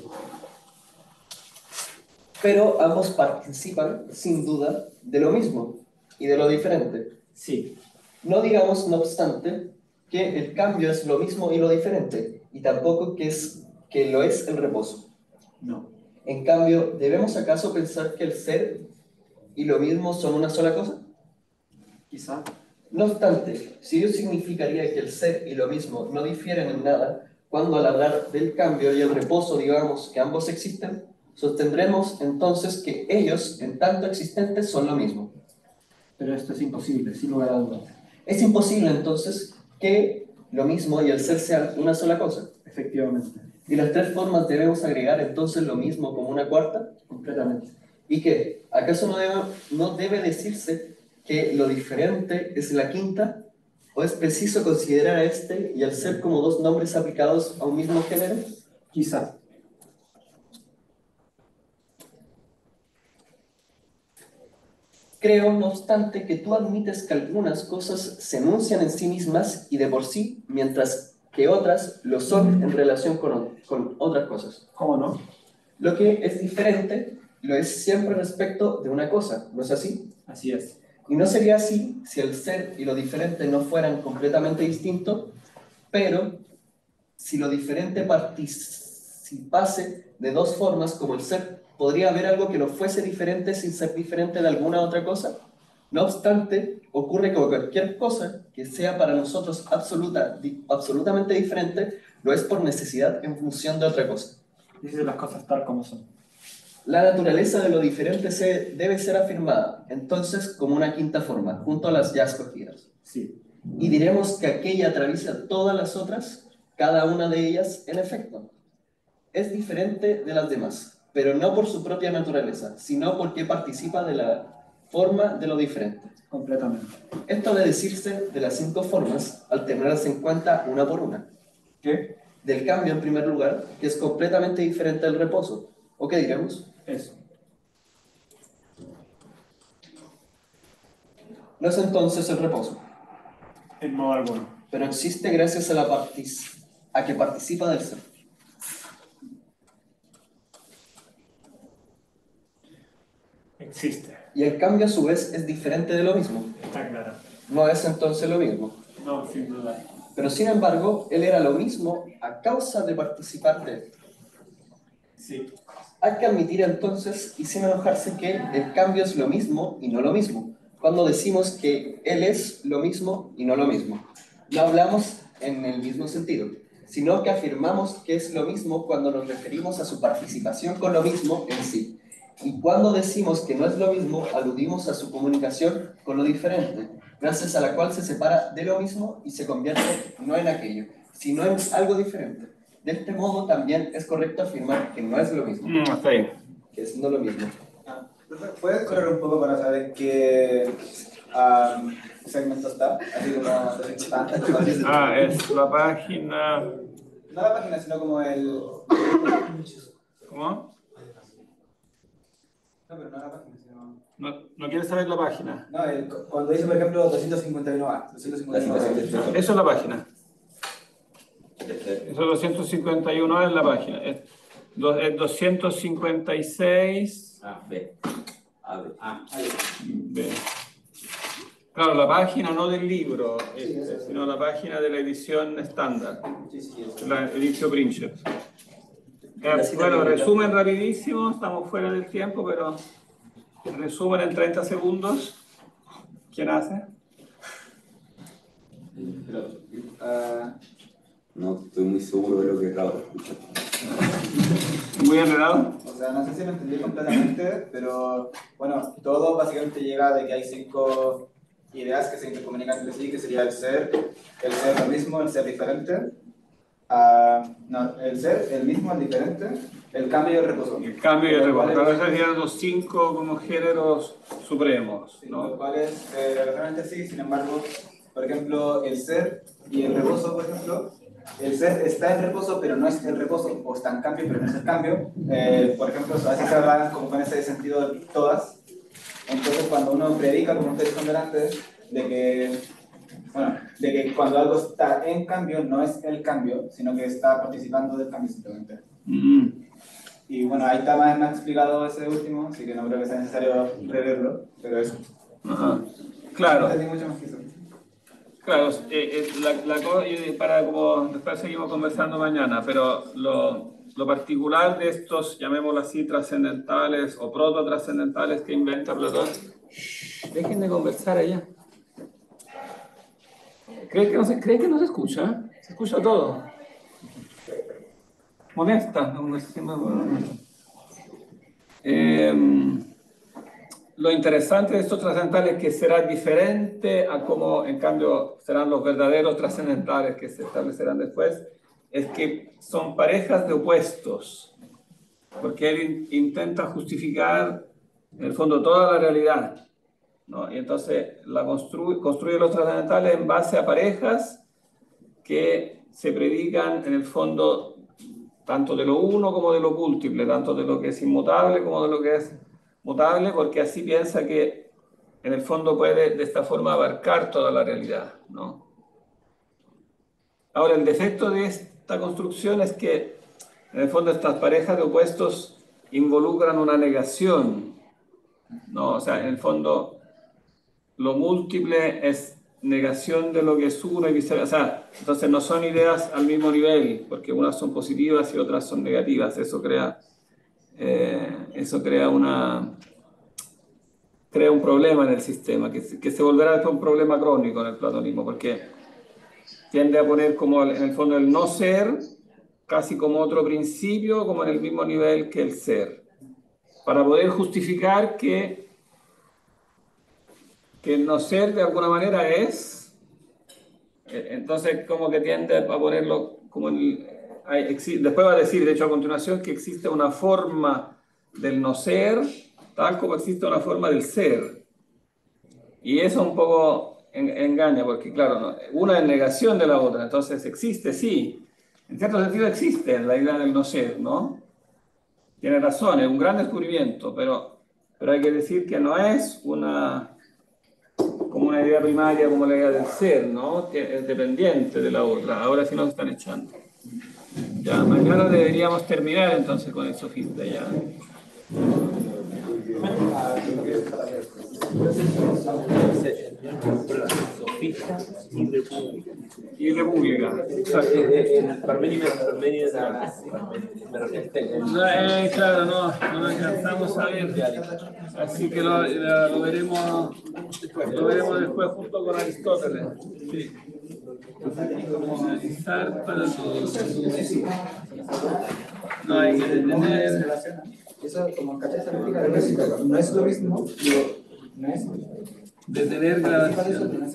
Pero ambos participan, sin duda, de lo mismo y de lo diferente. Sí. No digamos, no obstante, que el cambio es lo mismo y lo diferente, y tampoco que lo es el reposo. No. En cambio, ¿debemos acaso pensar que el ser y lo mismo son una sola cosa? Quizá. No obstante, si ello significaría que el ser y lo mismo no difieren en nada, cuando al hablar del cambio y el reposo digamos que ambos existen, sostendremos entonces que ellos, en tanto existentes, son lo mismo. Pero esto es imposible, sin lugar a dudas. Es imposible entonces que lo mismo y el ser sean una sola cosa. Efectivamente. ¿Y las tres formas debemos agregar entonces lo mismo como una cuarta? Completamente. ¿Y qué? ¿Acaso no debe decirse que lo diferente es la quinta? ¿O es preciso considerar a este y al ser como dos nombres aplicados a un mismo género? Quizá. Creo, no obstante, que tú admites que algunas cosas se enuncian en sí mismas y de por sí, mientras que otras lo son en relación con otras cosas. ¿Cómo no? Lo que es diferente lo es siempre respecto de una cosa, ¿no es así? Así es. Y no sería así si el ser y lo diferente no fueran completamente distintos, pero si lo diferente participase de dos formas como el ser, ¿podría haber algo que no fuese diferente sin ser diferente de alguna otra cosa? No obstante, ocurre que cualquier cosa que sea para nosotros absolutamente diferente, lo es por necesidad en función de otra cosa. Dice las cosas tal como son. La naturaleza de lo diferente debe ser afirmada, entonces, como una quinta forma, junto a las ya escogidas. Sí. Y diremos que aquella atraviesa todas las otras, cada una de ellas, en efecto. es diferente de las demás, pero no por su propia naturaleza, sino porque participa de la forma de lo diferente. Completamente. Esto de decirse de las 5 formas, al tenerlas en cuenta una por una. ¿Qué? Del cambio, en primer lugar, que es completamente diferente del reposo. ¿O qué diremos? Eso. No es entonces el reposo, En modo alguno. pero existe gracias a que participa del ser. Existe. Y el cambio, a su vez, es diferente de lo mismo. Está claro. No es entonces lo mismo. No, sin duda. Pero sin embargo, él era lo mismo a causa de participar de él. Sí. Hay que admitir entonces, y sin enojarse, que el cambio es lo mismo y no lo mismo. Cuando decimos que él es lo mismo y no lo mismo, no hablamos en el mismo sentido, sino que afirmamos que es lo mismo cuando nos referimos a su participación con lo mismo en sí. Y cuando decimos que no es lo mismo, aludimos a su comunicación con lo diferente, gracias a la cual se separa de lo mismo y se convierte no en aquello, sino en algo diferente. De este modo también es correcto afirmar que no es lo mismo, Hasta ahí. que es no lo mismo. ¿Puedes correr un poco para saber qué segmento está? Así como Es la página... no la página, sino como el... ¿Cómo? No, pero no la página, sino... ¿No quieres saber la página? No, cuando dice, por ejemplo, 251A, 251A. Eso es la página. Eso es 251 es la página. Es 256 B. A, B. B. Claro, la página no del libro, sino la página de la edición estándar, la edición Princeps. Bueno, resumen rapidísimo, estamos fuera del tiempo, pero resumen en 30 segundos. ¿Quién hace? No estoy muy seguro de lo que acabo de escuchar. Muy enredado. O sea, no sé si lo entendí completamente, pero bueno, todo básicamente llega de que hay 5 ideas que se intercomunican entre sí, que sería el ser lo mismo, el ser diferente, no, el ser, el mismo, el diferente, el cambio y el reposo. El cambio y el reposo. Claro, esos serían los 5 como géneros supremos, ¿no? Los cuales realmente sí, sin embargo, por ejemplo, el ser y el reposo, por ejemplo, el ser está en reposo, pero no es el reposo, o está en cambio, pero no es el cambio. Por ejemplo, así se hablan como con ese sentido de todas. Entonces, cuando uno predica, como ustedes dijeron antes, de que cuando algo está en cambio, no es el cambio, sino que está participando del cambio simplemente. Y bueno, ahí está más explicado ese último, así que no creo que sea necesario reverlo, pero eso. Ajá. Claro. No entendí mucho más que eso. Claro, para como después seguimos conversando mañana, pero lo particular de estos, llamémoslo así, trascendentales o proto-trascendentales que inventa Platón, dejen de conversar allá. ¿Cree que no se escucha? Se escucha todo. Molesta. Lo interesante de estos trascendentales es que será diferente a cómo, en cambio, serán los verdaderos trascendentales que se establecerán después, es que son parejas de opuestos, porque él intenta justificar, en el fondo, toda la realidad, ¿no? Y entonces construye los trascendentales en base a parejas que se predican, en el fondo, tanto de lo uno como de lo múltiple, tanto de lo que es inmutable como de lo que es mutable, porque así piensa que en el fondo puede de esta forma abarcar toda la realidad, ¿no? Ahora, el defecto de esta construcción es que en el fondo estas parejas de opuestos involucran una negación, ¿no? O sea, en el fondo lo múltiple es negación de lo que es uno y viceversa. O sea, entonces no son ideas al mismo nivel, porque unas son positivas y otras son negativas. Eso crea un problema en el sistema, que se volverá después un problema crónico en el platonismo, porque tiende a poner como en el fondo el no ser casi como otro principio, como en el mismo nivel que el ser, para poder justificar que el no ser de alguna manera es, entonces como que tiende a ponerlo como después va a decir, de hecho a continuación, que existe una forma del no ser, tal como existe una forma del ser. Y eso un poco engaña, porque claro, una es negación de la otra, entonces existe, sí, en cierto sentido existe la idea del no ser, ¿no? Tiene razón, es un gran descubrimiento, pero hay que decir que no es como una idea primaria, como la idea del ser, ¿no? Que es dependiente de la otra. Ahora sí nos están echando. Ya, mañana deberíamos terminar entonces con el sofista ya. Sofista Y república. Claro, no alcanzamos a ver. Así que lo veremos después junto con Aristóteles. Sí. Como analizar para todos. No hay que detener. Eso, como cachaza no es lo mismo, digo, no es. Detener grabación.